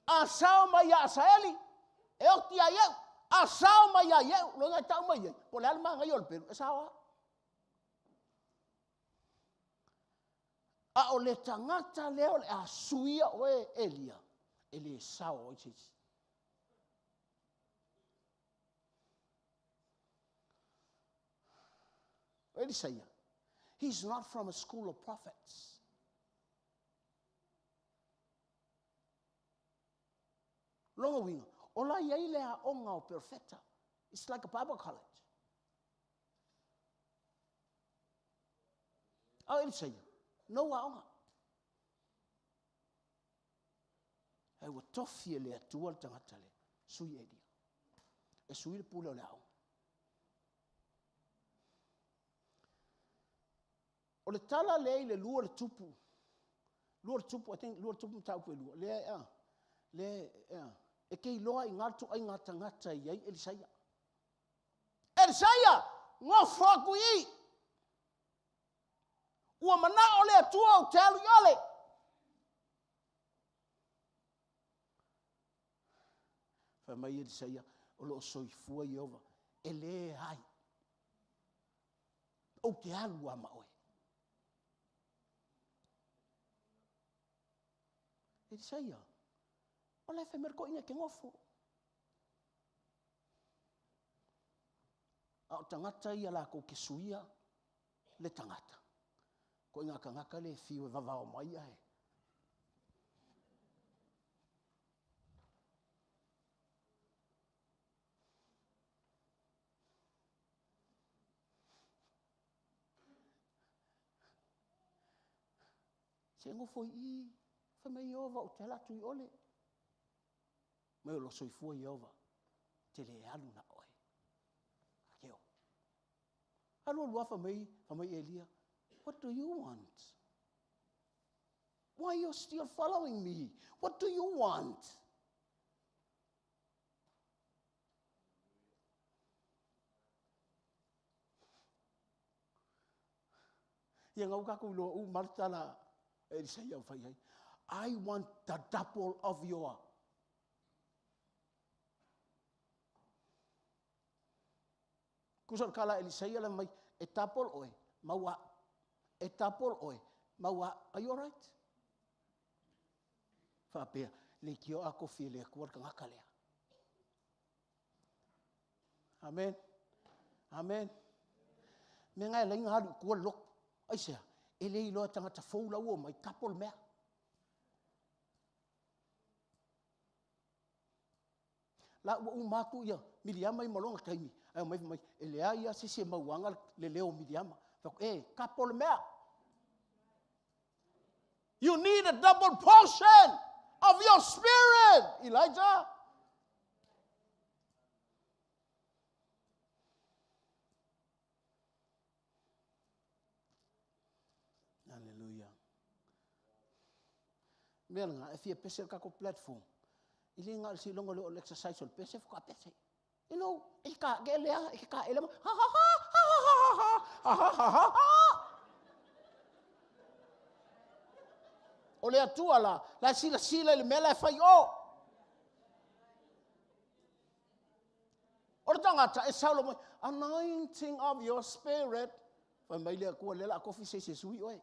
A sao mai ya Asaeli. E o tia Ieu. A sao mai ya Ieu. Lo ngai tau mai Ieu. Po le alma ngai ol pelo. E sao a o le tangata leo le a suia o Elia. Ele sao o i si. Elisaia. He's not from a school of prophets. Longa winga. Ola iai lea onga o perfecta. It's like a Bible college. Elisaia. No wa onga. Ai wa tofi lea tual tangata le. Sui Elia. E sui le pule o le aonga. O le tala le le lua le tupu. I think lua le tupu tau pue lua. E kei loa i ngatu ai ngata i ai Elisaia. Elisaia, ngā whaku i. Ua mana o le atua o te alu yale. Wha mai Elisaia, o lo soifua i ova. E le hai. O te alu ama oe. Elisaia, o le whamerko inga ke ngofo. A o tangata ia la ko ke suia le tangata. Ko inga ngaka le fiu e vavao mai ai. Se ngo foi I, fa mai Iova o te latu I ole. Mai o lo soifua Iova, te le alu na oe. Akeo. Alo lua fa mai Elia, what do you want? Why are you still following me? What do you want? Ia ngau kaku lo u martala e sei au fai ai. I want the double of your. Kusar kala Elisea la mai e tapol oe maua e tapol oe maua. Are you all right? Fa pe le kio ako file kuar ka ngakalea. Amen. Amen. Me ngai la inga halu kuar lok. Aisea ele I lo tanga ta foula o mai tapol mea. La u maku ia Miriama I malonga taimi. Ai mai elea ia se mauanga le leo Miriama. Fa kapol mea. You need a double portion of your spirit, Elijah. Hallelujah. Melanga, if you pese kako platform, ili nga si longo le exercise ol pese fuka pese. You know, ika gelea, ika elema, ha ha ha ha ha ha ha ha ha. Ole atua la sila le mela fai o. Ora tangata e saulo mo anointing of your spirit. Fa mai le ko le la kofi se sui oi.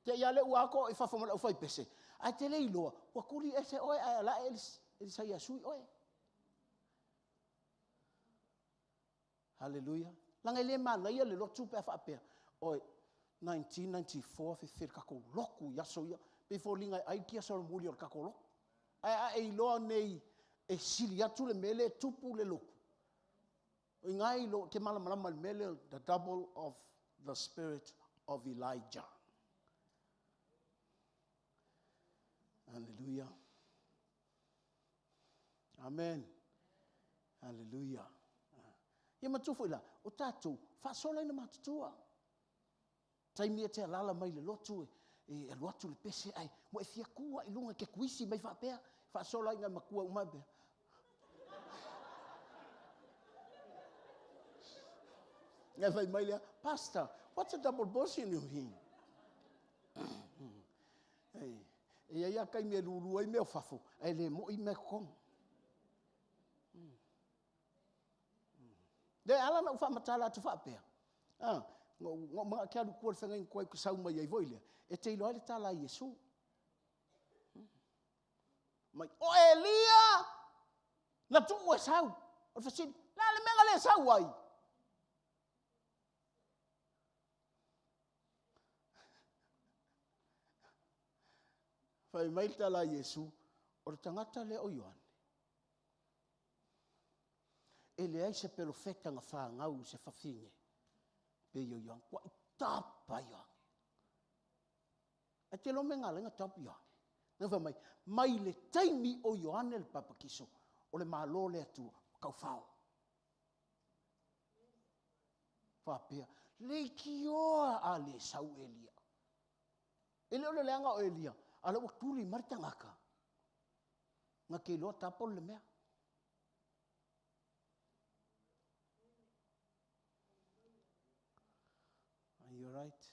Te ia le uako I fa fa mo fai pese. Ai te le ilo, wa kuri ese oi ai la elis sai sui oi. Hallelujah. Langa le mana ia le lotu pe fa pe. Oi 1994 fe fer kako loku ya soia before linga ai kia so muli or kako loku. Ai lo nei e sili atu le mele tupu le loku. Ngai lo ke mala mele the double of the spirit of Elijah. Hallelujah. Amen. Hallelujah. Ia matufu ila o tatu fa sola ina matutua. Taimia te alala mai le lotu e lotu le pese ai mo e fia kua I lunga ke kuisi mai fa pea fa sola ina makua umabe. Ngai fai mai le pastor, what's a double portion you him? Hey, e ia kai me lulu ai me fafo, ai le mo I me kong. De ala na ufa matala tu fa pea. Ngo mga kia lukuar whenga koi kusau mai ai voile. E te ilo ele tala Yesu. Mai, o Elia! Na tu ue sau. O fasin, la le menga le sau ai. Fai mai tala Yesu. O tangata le o Ioane. Ele ai se pelofeta nga wha ngau se whawhinge. Pe yo yang kwa tapa yang. A te lo menga lenga tapa yang. Nga mai le taimi o Ioane le papakiso. O le malo le atu kau whao. Whapea. Le kioa a le sau Elia. Ele o le leanga o Elia. Ala o turi marita ngaka. Nga ke loa tapo le mea. Are you right?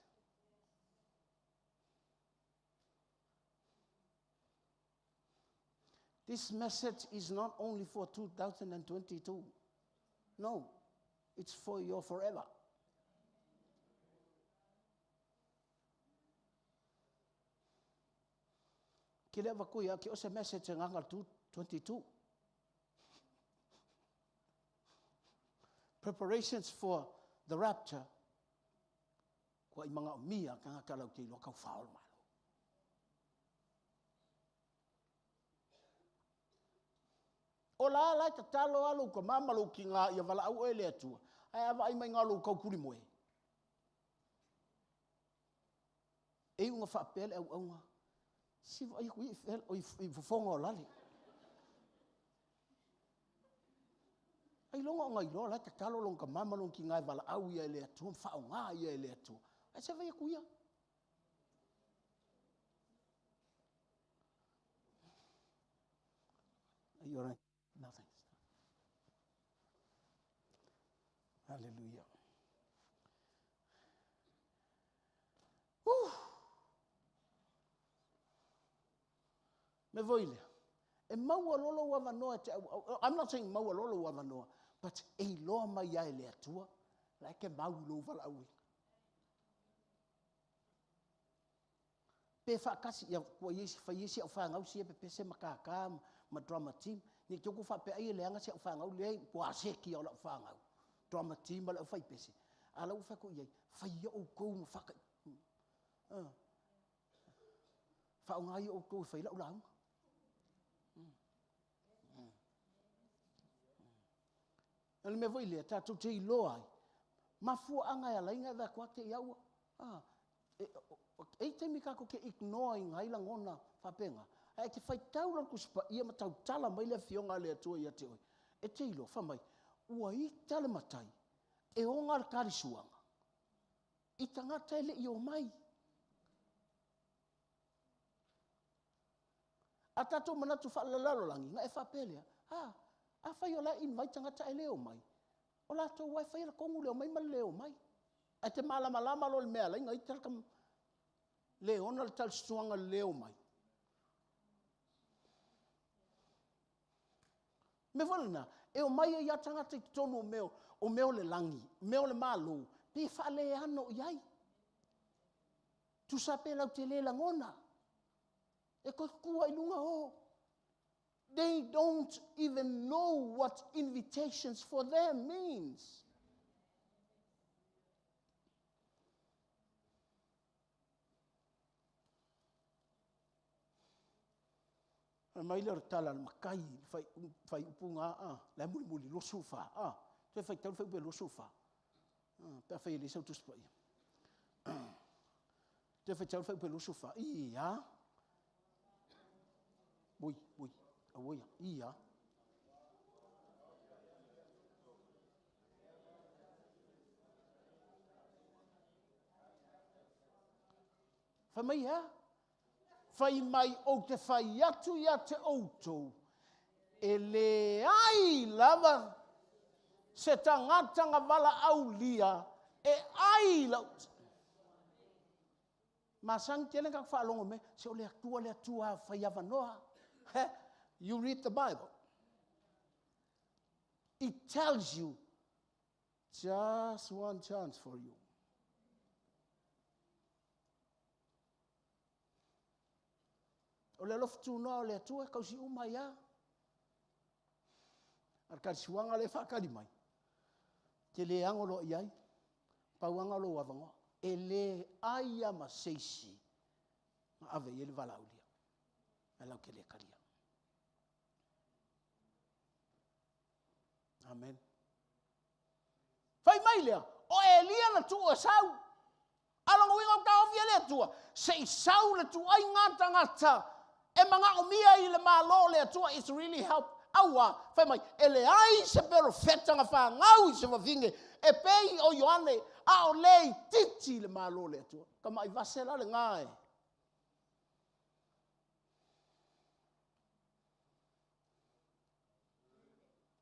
This message is not only for 2022. No, it's for your forever. Ki lewa kuia ki o se message ngangal 22. preparations for the rapture, ko I mga umia ka nga kalau te lo ka faul malo. O la ta talo alu ko mama lo ki nga ia vala au ele atua. Ai ava ai mai ngalo ka kuri moe. E unga fa pele au unga. Si vai ku i fel o i fonga o lale. Ai longa ngai lo la ta talo long ka mama lo ki nga vala au ia ele atua fa nga ia ele atua. Ai se vai ku ia. You're right. Nothing. Hallelujah. Whew. Me voile. E maua lolo wa manoa te, I'm not saying maua lolo wa manoa, but e loa mai ia ele atua, like e mau lo vala aui. Pe whakasi ia kua whaiesi au whangau sia pe pese makaka ma drama team. Ni toko whape ai leanga sia au whangau lei kua seki au lau whangau. Drama team ala au whai pese. Ala au whako iai, whaia au kou ma whaka. Whaungai au kou whaila au lau. Ele me voi lea tātou te iloa ai. Mafua anga ia lainga vea kua te iaua. Ei te mika ko ke ignore ngai la ngona whapenga. Ai te whai tau lan kusipa ia matau tala mai le fionga le atua ia te oi. E te ilo, whamai, ua I tale matai, e onga le karisuanga. I tangata ele I o mai. A tatou manatu whaalalalo langi, nga e whapelea. A whai o la invite tangata ele o mai. O la tau wai whai la kongu leo mai ma leo mai. A te malama lama lo le mea lai, ngai tala kam leo na le tal suanga leo mai. Me volna, e o mai ia tangata I tonu o meo le langi, meo le malo, pe whale ano iai. Tu sape lau te le langona. E ko kua ilunga o. They don't even know what invitations for them means. Mai le tala makai fai upunga la muli lo sofa te fai tau fai lo sofa pe fai le sautu spai te fai tau fai lo sofa ia bui awoia ia fai mai ia fai mai o te fai atu ia te outou. E le ai lava se tangata nga wala au lia e ai lau. Masang tele ka whaalongo me se o le atua fai avanoa. You read the Bible. It tells you just one chance for you. O le lofu tūnoa o le atua kausi uma ia. Ar karisiwanga le whakari mai. Te le angolo iai. Pauanga lo wavangoa. E le aia ma seisi. Ma ave i le valaulia. E lau ke le karia. Amen. Fai mai lea. O Elia na tu o sau. Alango inga ka ofia le atua. Se I sau le tu ai ngata. E mga umia I le malo le atua is really help. Aua, fai mai, ele ai se pero feta nga wha ngau I se wavinge. E pei o Ioane, a o lei titi le malo le atua. Ka mai vasela le ngai.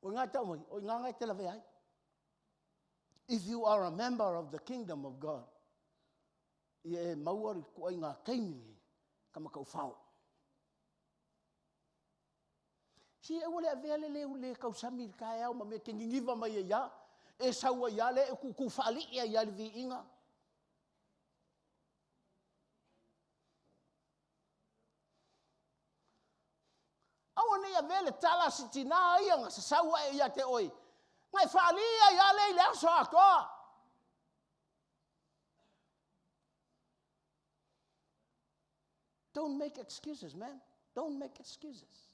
O ngai tau mai, o ngai te lawe ai. If you are a member of the kingdom of God, e mauari kua I ngā kaimini, ka makau whao. Si e wale a vele le kausami ka e au ma me ke ngingiva mai e ia, e saua ia le e kuku whaali ia ia le vi inga. Awa nei a vele tala si tina ia nga sa saua e ia te oi. Ngai whaalia ia lei lea soa koa. Don't make excuses, man. Don't make excuses.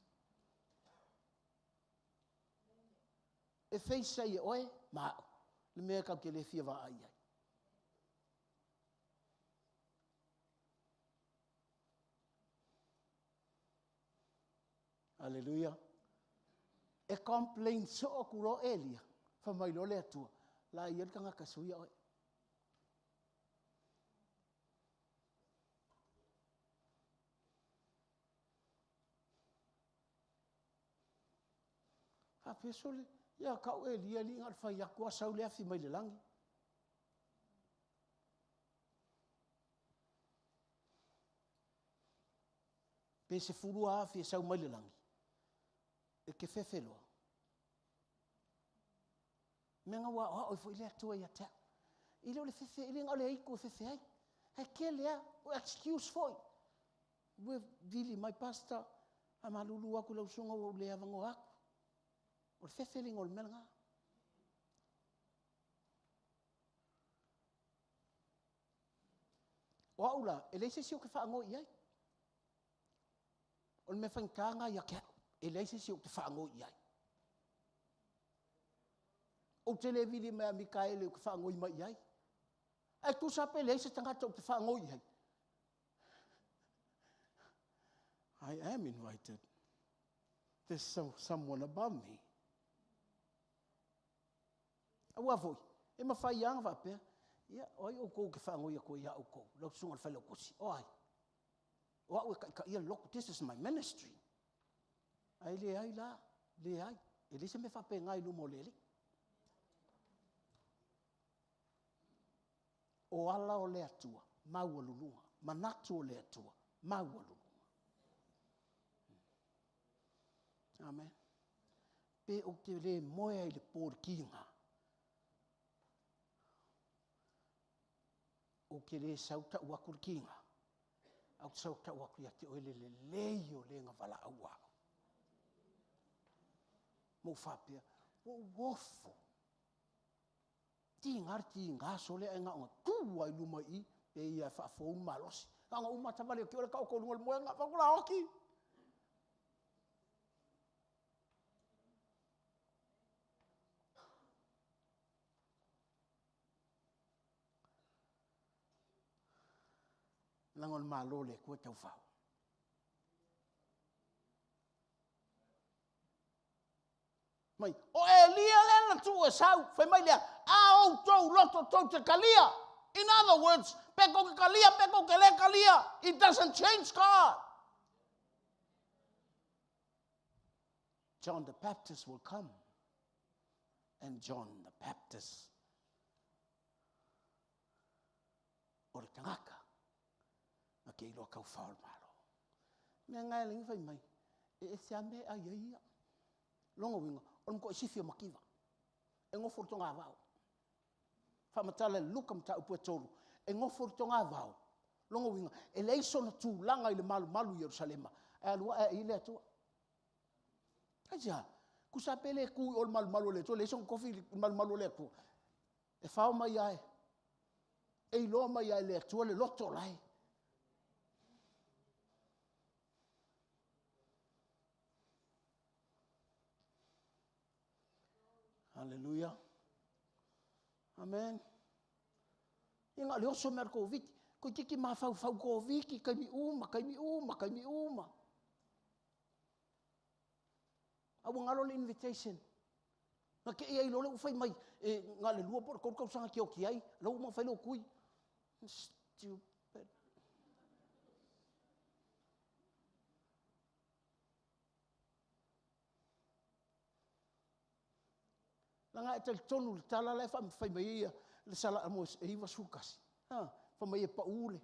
If they say, oi, ma, le mea kau ke le fia wa ai ai. Hallelujah. E complain so o kuro elia. Fa mai lo le atua. La ian kanga kasuia oi. Ha pesole. Ia kau elia li ngat fa yakua sau le afi mai le langi. Pe se furua afi sau mai le langi. E ke whewheloa. Menga wa oi foi le atua ia te. I leo le whewhe, i le ngau le iku whewhe ai. Hei ke lea, o excuse foi. We vili mai pasta, a malulu aku lau sunga o le avango aku. O le whewhe li ngol melanga. O aula, e leise si o ke whaango i ai. O le me whankanga ia ke, e leise si o ke whaango i ai. O te le vili mea Mikaele o ke whaango i mai i ai. Ai tu sape leise tangata o ke whaango i ai. I am invited. There's someone above me. Awa foi, e mawhai anga whapea. Ia, oi o kou ke whaango ia ko ia o kou. Lau sunga le whaile o kosi. Oi. Oa ue ka ia loko, this is my ministry. Ai le ai la, le ai. E le se me whapea ngai lumo lele. O ala o le atua, mau alulunga. Manatu o le atua, mau alulunga. Amen. Pe o te le moe ai le pōr kinga. O ke le sauta uakur kinga. Au sauta uakur ia te oele le leio le nga wala aua. Mo whapea, o wofo. Ti ngā sole ai ngā onga kua i luma i, pe ia whaafou malosi. Ngā umatamale o ke ole kauko lunga le moe ngā whakura hoki. Langon malo le kua tau whao. Mai, o e lia lena tu e sau, whai mai lea, a o tau loto tau te kalia. In other words, peko ke kalia, peko ke le kalia. It doesn't change God. John the Baptist will come. And John the Baptist, o le tangaka, a ke ilo kau whao malo. Mea ngai lingi whai mai, e se ame a ia. Longa winga, o mko isifi o makiwa. E ngofo tonga avao. Whamatala luka mta upua toru. E ngofo tonga avao. Longa winga, e leiso na tū langa i le malu malu Yerusalema. E alua e ile atua. Aja, kusapele kui o le malu malu le atua. Leiso kofi i malu malu le atua. E whao mai ai. E iloa mai ai le atua le loto lai. Hallelujah. Amen. Inga le oso mer ko viki. Ko kiki ma fau fau ko viki. Kai mi uma, kai mi uma, kai mi uma. Awa ngalo le invitation. Nga ke ia ilo le ufai mai. Nga le lua por kau sanga ki o ki ai. Lau uma fai lo kui. Stupid. Langa e tali tonu le tala le whai mai ia le sala amos e iwa sukasi. Whai mai e paule.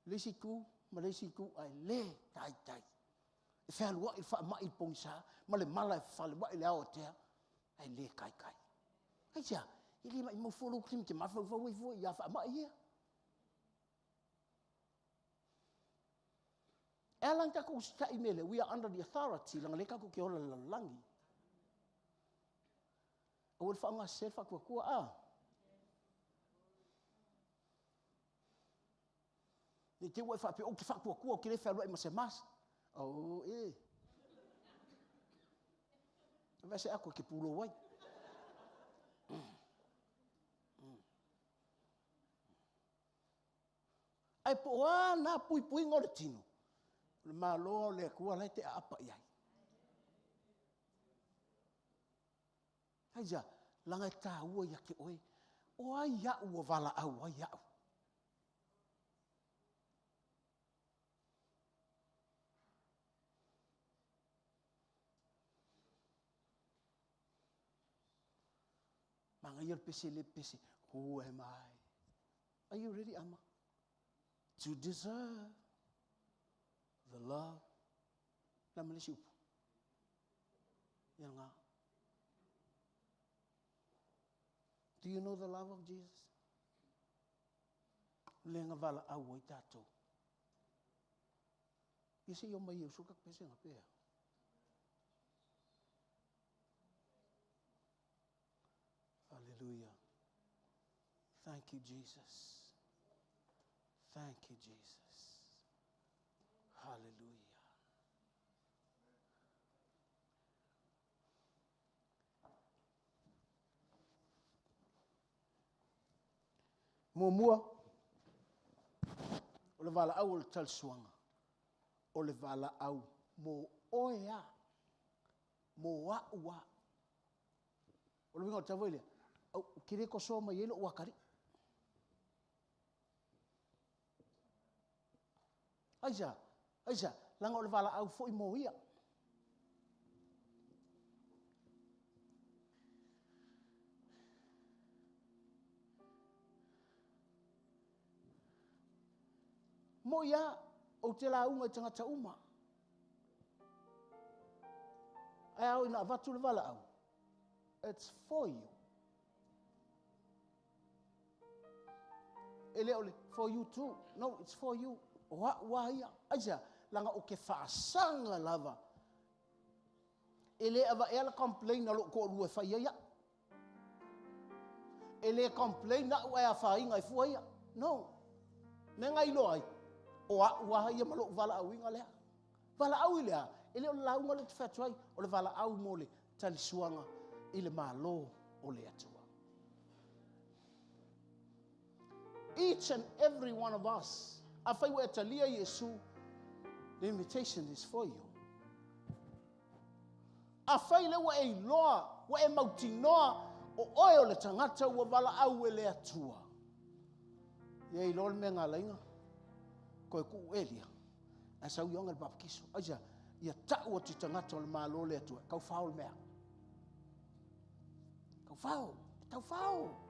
Lesi tu, ma lesi tu ai le tai tai. E whea lua i wha mai pongsa, ma le mala e whale wa i le ao tea, ai le kai kai. Hei tia, i li mai mawholo krim te mawhau whau i fua i a wha mai ia. E lang tako usita i mele, we are under the authority, langa le kako ki ola langi. O le whaanga sel whakua a. Ni te wai whape o ki whakua o ki le whalua i ma se mas. O e. Vese ako ki pulo wai. Ai po na pui ngore tino. Le malo le kua lai te apa iai. Hai ja, langa ta ua ia ke oe. O ai ia ua vala au, ai ia. Manga ia pese le pese. Who am I? Are you ready, Ama? To deserve the love. La malisi upu. Ia ngā. Do you know the love of Jesus? Lenga vala au i tātou. Isi o mai au suka pese ngā pēa. Hallelujah. Thank you, Jesus. Thank you, Jesus. Hallelujah. Mua. O le vala au o le talsuanga. O le vala au. Mo oea. Mo aua. O le winga o tawailia. Kire ko so mai elo wakari. Aisa, langa o le vala au foi mo ia. Mo ia o te la unga tangata uma. Ai au ina vatu le vala au. It's for you. Ele ole for you too. No, it's for you. Wa ia. Aisa, langa o ke whaasanga lava. Ele ava ela complain na lo ko lua whai ia. Ele complain na ua whai ngai fua ia. No. Me ngai loai. O wa ia malo vala au inga lea. Vala au ilea. Ele o launga le te whatuai. O le vala au mole tali suanga. Ile malo o le atua. Each and every one of us. Afai wa talia Yesu. The invitation is for you. Afai le wa e loa. Wa e mauti noa. O oe o le tangata wa vala au le atua. Ye ilol me ngā lainga. Koe ku elia. A sau yonga le papakiso. Aja, ia ta'u o te tangata o le malo le atua. Kau whao le mea. Kau whao.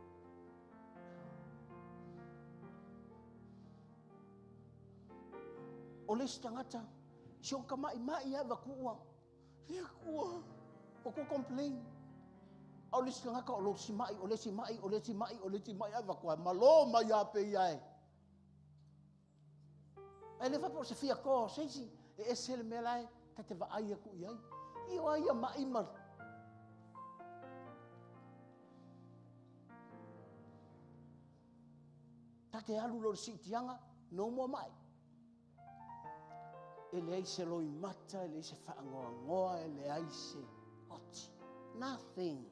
O le tangata, siong ka mai ia wakua. Ia kua. O ku complain. O le tangata o lo si mai, o le si mai, ia wakua. Malo mai ape iae. Ai le fapo se fia ko, seisi. E esele me lai, ka te wa aia ku iai. Io aia mai mar. Ta te alu lo si tianga, no mo mai. Ele ai se loi mata, ele se whaangoa, ele ai se oti. Nothing.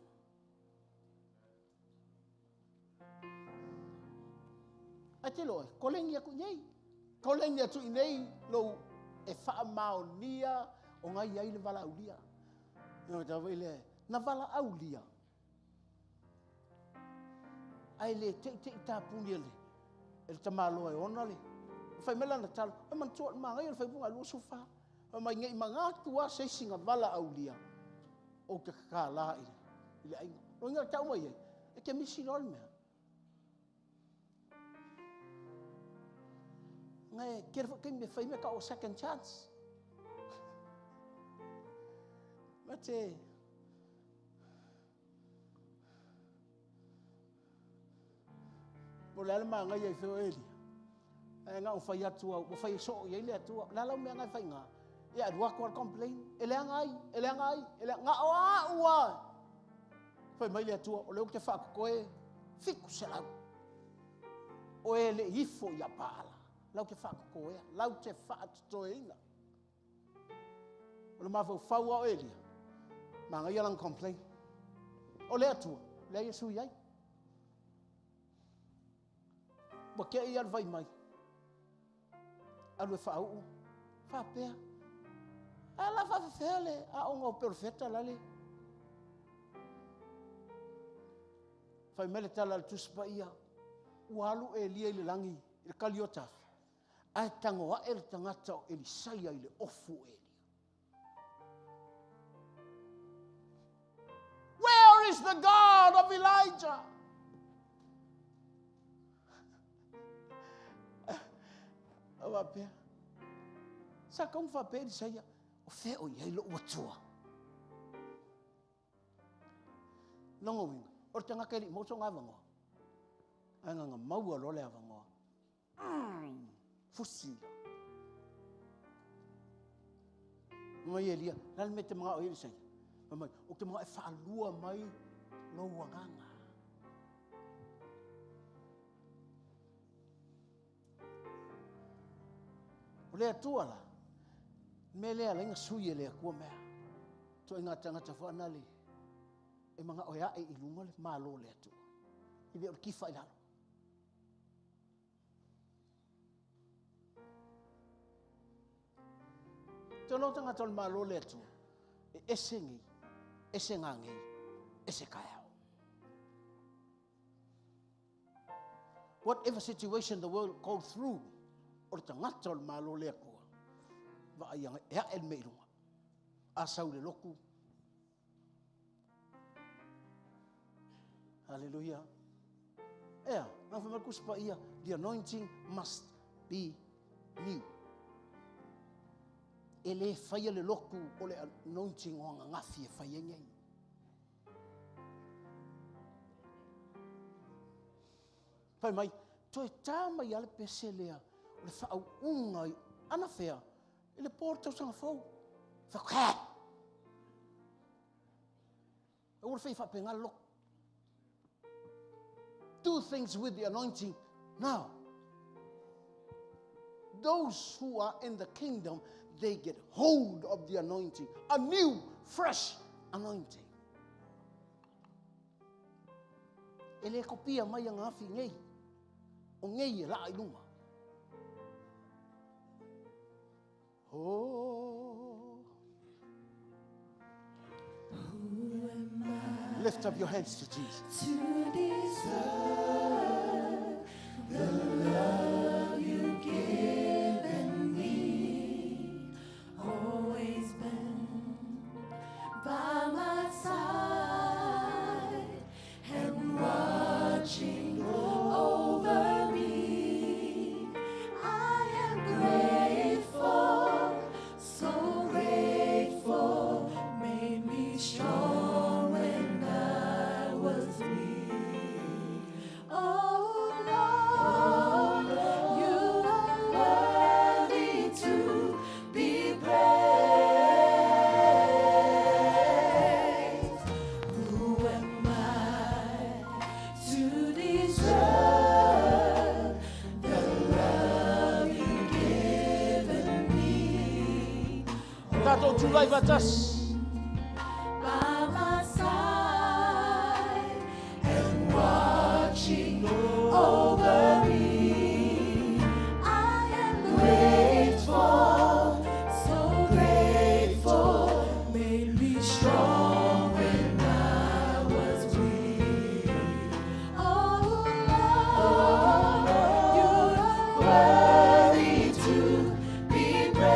A te loe, kolengi aku nei. Kolengi atu i nei, lo e whaamaonia, o ngai ai le vala aulia. Nō tawa ile, na vala aulia. Ai le te i tāpuni ele, ele tamaloa e ona le. Fai mela na talo, e man tuat maa ngai, fai bunga lua sufa. Mai ngai mga tua se singa vala aulia. O te kakala ile ainga. No inga tau mai ei, e ke misi lol mea. Ngai, kere kai me fai me ka o second chance. Mate, mo lele maa ngai ei feo eli. E ngā o whai atua, o whai so o iei le atua. Lalau mea ngai whai ngā. Ia rua kua complain. Ele angai. Ngā o a ua. Fai mai le atua, o leo te whakakoe, fiku se lau. O e le ifo ia paala. Lau te whakakoea, lau te whaatotoeina. O le mawhau whaua o elia. Ma ngai alang complain. O le atua, le Yesu iai. Wa kia i alvai mai. Alu e whaau, whapea. A la whawhawhea le, a onga o perfeta lale. Whai mele tala le tuspa ia. Ualu e lia i le langi, i le kaliotafi. Ai tangoa e le tangata o Elisaia i le ofu e. Where is the God of Elijah? Awa pea. Sa kong fa pe Elisaia o fe o ia i lo watua. Longo winga. O tanga keri mo so ngavango. Anga nga maua lo le avango. Fusi. Mai Elia, nal me te mga o Elisaia. Mai, o te mga e whaalua mai lo wanganga. O lea tuala, me lea lenga sui e lea kua mea. To inga tangata whanale, e mga oia e ilunga le malo lea tua. I lea o kifa i lalo. Te lo tangata o malo lea tua, e esengi, esengangi, esekaiao. Whatever situation the world goes through, o tangata o malo lea kua. Va aianga ea el meirunga. A sau le loku. Hallelujah. Ea, nang whamarkus pa ia, the anointing must be new. E le whaia le loku o le anointing o anga ngafi e whaia ngei. Pai mai, toi tā mai ale pese lea, o le whaau unga i ana whea, e le pōrtau sanga fau. Whakā! E ura whai whapenga loku. Do things with the anointing now. Those who are in the kingdom, they get hold of the anointing. A new, fresh anointing. E le kopia mai ang afi ngei. O ngei e la iluma. Oh. Who am I Lift up your hands to Jesus. to deserve the love you've given me? Always been by my side and watching over me. I am grateful, so grateful, made me strong when I was weak. Oh Lord, you are worthy to be praised. Who am I to deserve the love you've given me? Tato tulai batas. By my side and watching over me. I am grateful, so grateful, made me strong when I was weak. Oh Lord, you are worthy to be praised.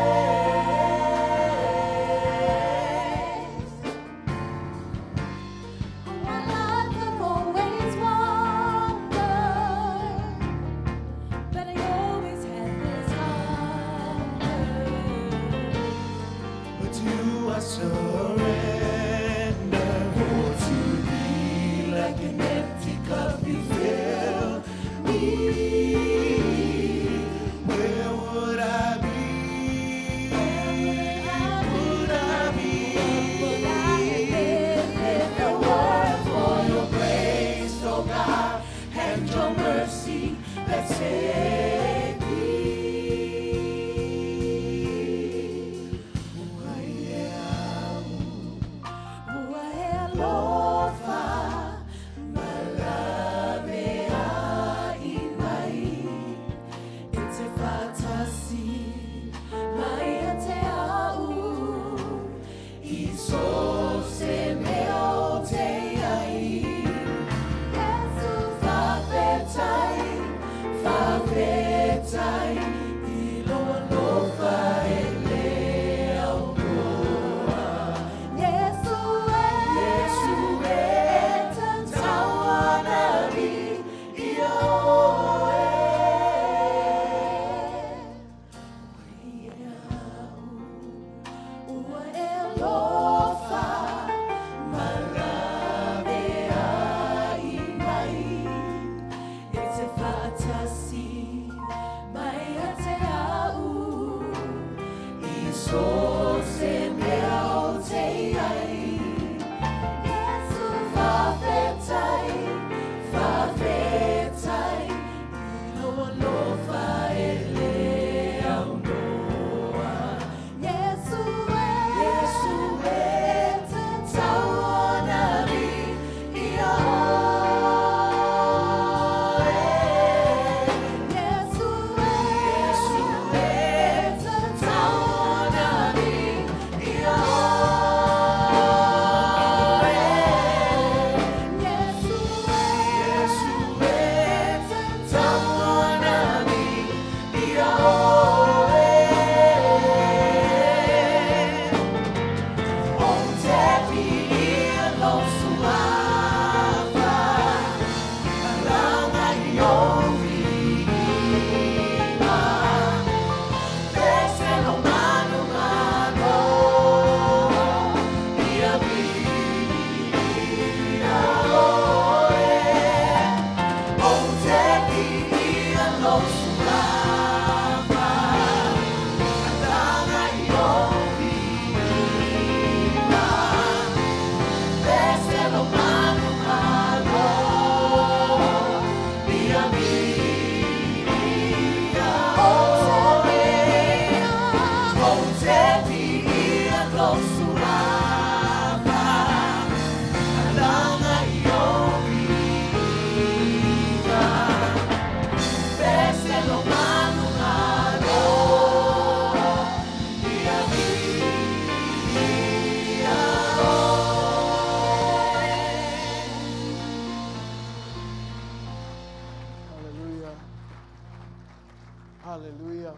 Hallelujah.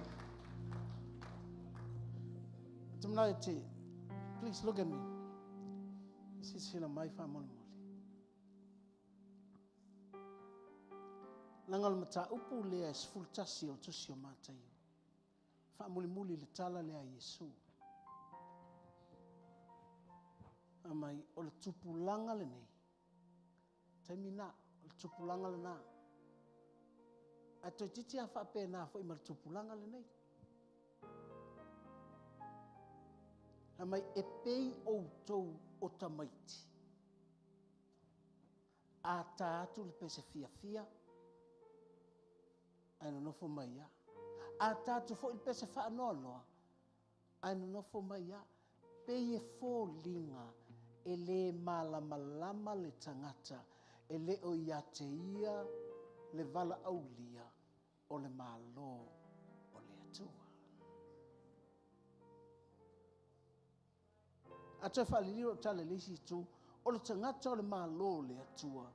Tonight, please look at me. This is here my family. Nangal mata upu le es full tasio to sio mata yo. Family muli le tala le a Yesu. Amai o le tupulanga le nei. Taimina o le tupulanga le na. Ato titi a fa pe na fo i mal tupulanga le nei. Amai e pei o tou o tamaiti. A ta atu le pese fia fia. Ai no fo mai ya. A ta atu fo il pese fa no no. Ai no fo mai ya. Pei e fo linga e le malama lama le tangata e le o ia te ia le vala aulia o le malo o le atua. Atua whaliliro tale lisi tu o le tangata o le malo o le atua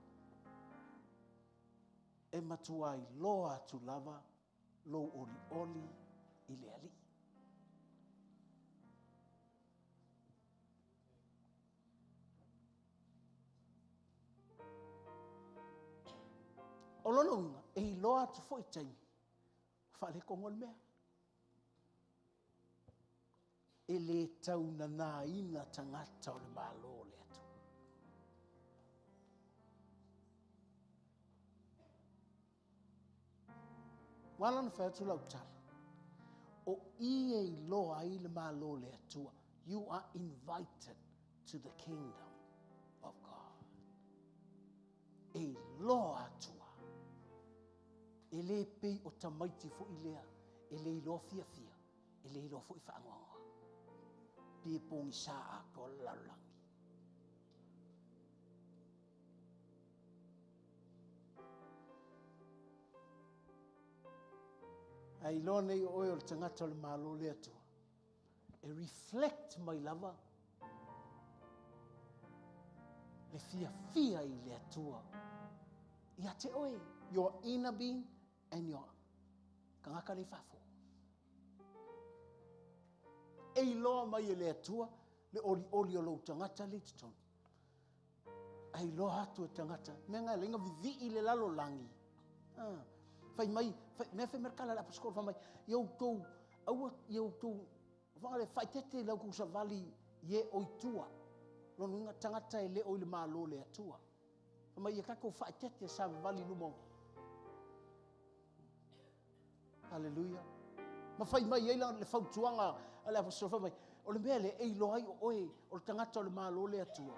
e matua i loa tu lava lo oli oli i le ali. O lono unga, e i loa tu fo i taimi. Whale kongol mea. E le tauna nā ina tangata o le malo le atu. Walana whātu lau tala. O ie i loa i le malo le atua. You are invited to the kingdom of God. E loa atua. E le pei o tamaiti fo i lea, e le ilo fia fia, e le ilo fo i whaangonga. Pie pongi sa a ko lalangi. Ai lo nei o le tangata o le malo le atua. E reflect mai lava. Le fia fia i le atua. Ia te oe. your inner being and your kangaka le fafo. E loa mai le atua le oli o lo tangata Livingstone. Ai loa atu tangata menga lenga vivi le lalo langi. Fai mai me fe merkala la paskol fa mai eu tu vale fai tete la ku sa vali ye oitua. Lo nunga tangata le o le malo le atua. Fa mai ka ko fai tete sa vali lumo. Hallelujah. Ma fai mai ia le fautuanga ala pasofa mai. O le mele e lo ai oe o tangata le malo le atua.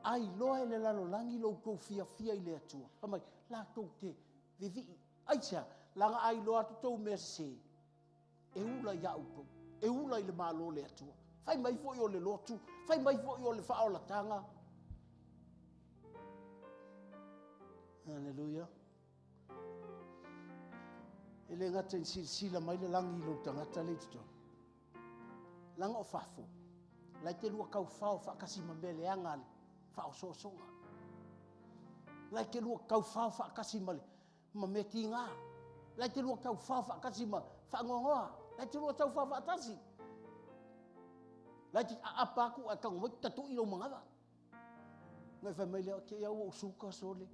Ai lo le lalo langi lo ko fia i le atua. Fa mai la ko te vivi aisa langa ai lo atu tau mercy. E ula ia upo. E ula le malo le atua. Fai mai fo o le lotu, fai mai fo o le faaolatanga. Hallelujah. Ele ngata sila mai le langi lo tangata Livingstone. Langa o fafo. Lai te lua kau fao fa kasi mambele angal fa o sosonga. Lai te lua kau fao fa kasi male mameti nga. Lai te lua kau fao fa kasi ma fa ngongoa. Lai te lua tau fao fa atasi. Lai te apa aku akang mo tatu ilo mangava. Ngai fa mai le ke ia o suka sole.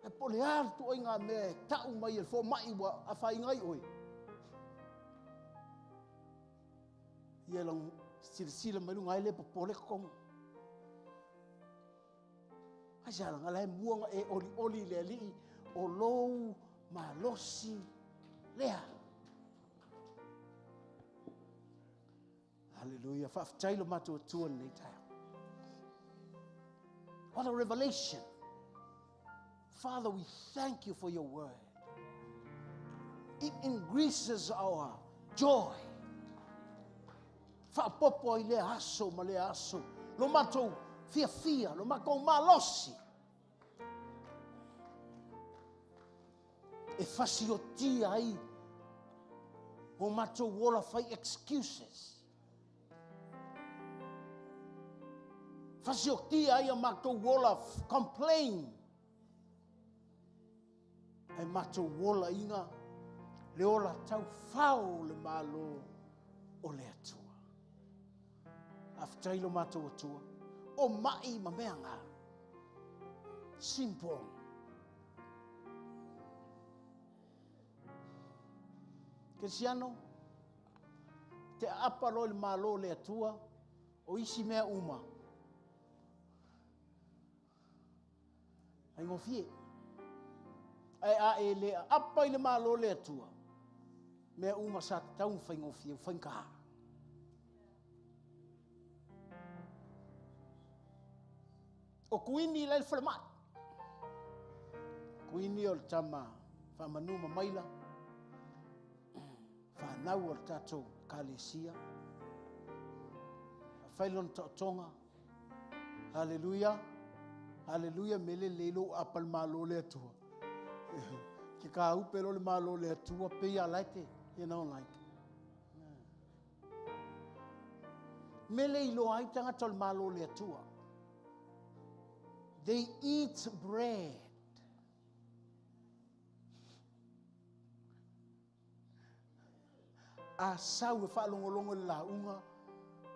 E pole altu o inga me tau mai e fo mai wa a fai ngai oi. Ia lang sila mai ngai le pole kong. Ai sa lang ala muanga e oli le li o lou ma losi lea. Hallelujah. Fa tailo mato tuan nei tai. What a revelation. Father, we thank you for your word. It increases our joy. Fa popo i le aso ma le aso. Lo mato fia, lo mako malosi. E fasiotia ai o mato wola fai excuses. Fasiotia ai o mato wola complain. Ai mato wola inga le ola tau fao le malo o le atua. After ilo mato atua o mai mameanga simple. Kesiano te apalo le malo le atua o isi mea uma. Ai ngofie. Ai a e le apa ile malo le atua. Mea uma sa tau fai ngofie fai ka. O kuini le flama. Kuini o tama fa manuma maila. Fa nau o tato kalesia. Failon tonga. Hallelujah. Hallelujah mele lelo apal malo le atua. Ki ka upelo le malo le atua pe ya like you know like. Mele ilo ai tanga tol malo le atua. They eat bread. A sau e whaalongolongo le launga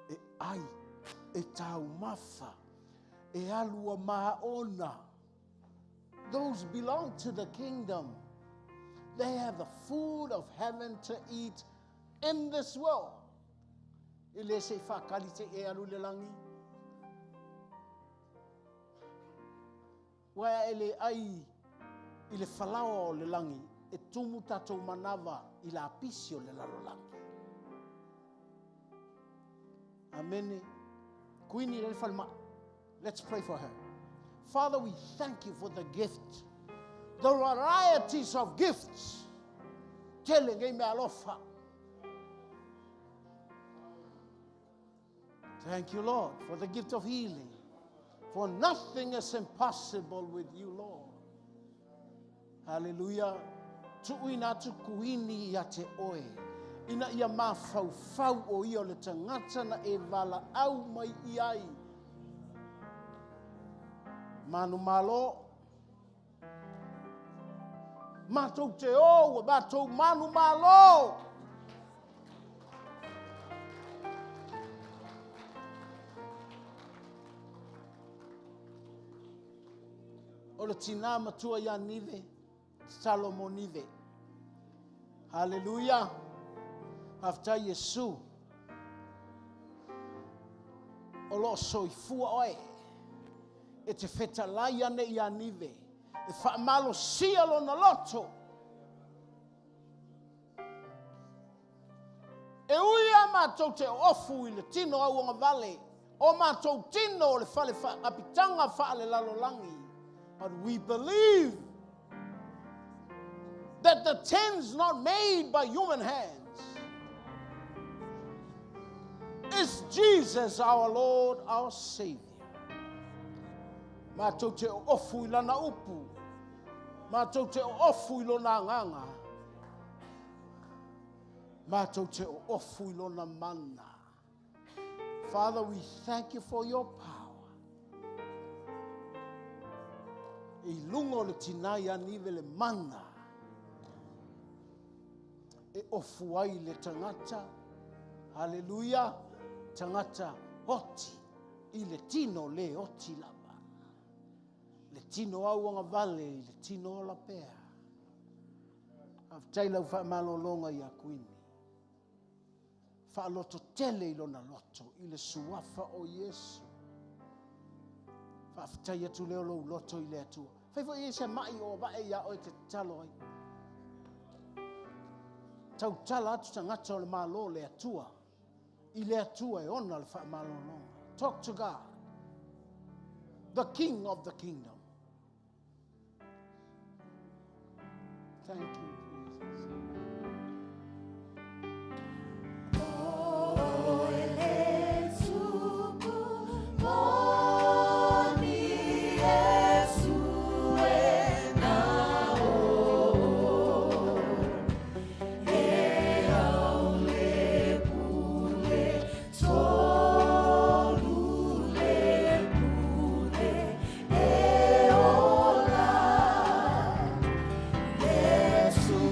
e ai, e tau mafa, e alua maona. Those belong to the kingdom. They have the food of heaven to eat in this world. E le se whakali te e alu le langi. Waya ele ai i le whalawa o le langi e tumu tatou manawa i la apisio le lalo langi. Amen. Kuini le whalma. Let's pray for her. Father, we thank you for the gift, the varieties of gifts. Telling me alofa. Thank you, Lord, for the gift of healing. For nothing is impossible with you, Lord. Hallelujah. Tuina tu kuini ya te oe. Ina ia mafau fau o ia le tangata na e vala au mai iai. Manu malo. Matou te o, matou manu malo. O le tina matua ia nive, Salomo nive. Hallelujah. After Yesu. O lo soifua oe. E te whetalaia ne ia nive. E whaamalo sialo na loto. E uia mātou te ofu I le tino au ngā vale. O mātou tino o le whale apitanga whaale lalolangi. But we believe that the tent's not made by human hands. It's Jesus our Lord, our Savior. Mātou te ofu I lana upu. Mātou te ofu I lona nganga. Mātou te ofu I lona mana. Father, we thank you for your power. I lungo le tinai anive le mana. E ofu ai le tangata. Hallelujah. Tangata oti. I le tino le oti lava. Le tino au anga vale. Le tino la pea. Avtaila ufa malolonga I akuini. Fa loto tele I lona loto. I le suafa o Yesu. Whaftai atu leo lo loto I le atua. Whaifo I se mai o vae ia o te talo ai. Tau tala atu tangata o le malo le atua. I le atua e ona le wha malo longa. Talk to God. The King of the Kingdom. Thank you, Jesus. Yesu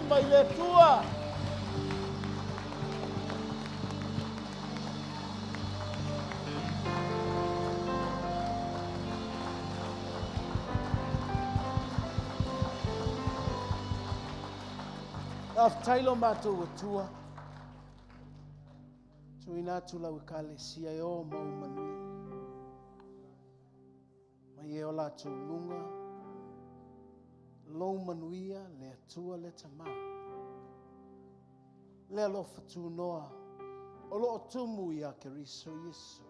mai le tua. Af tailo mātou atua. Tuina tula wikalesia e o mau manui. Mai e o lātou lunga. Lou manuia le atua le tamā. Le alofa tūnoa. O loo tumu i a Keriso Yesu.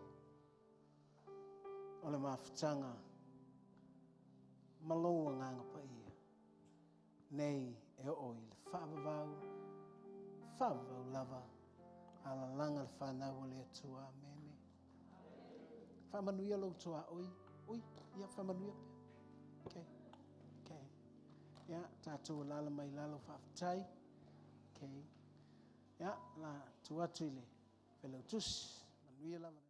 O le mawhitanga. Maloa nganga pa ia. Nei e o i le whaavavau. Whaavavau lava. Ala langa le whanau le atua. Amene. Whamanuia lo toa oi. Oi, ia whamanuia. Okay. Okay. Ya, tātou lala mai lalo whaafitai. Okay. Ya, la tuatui le. Whelau tus. Manuia lava.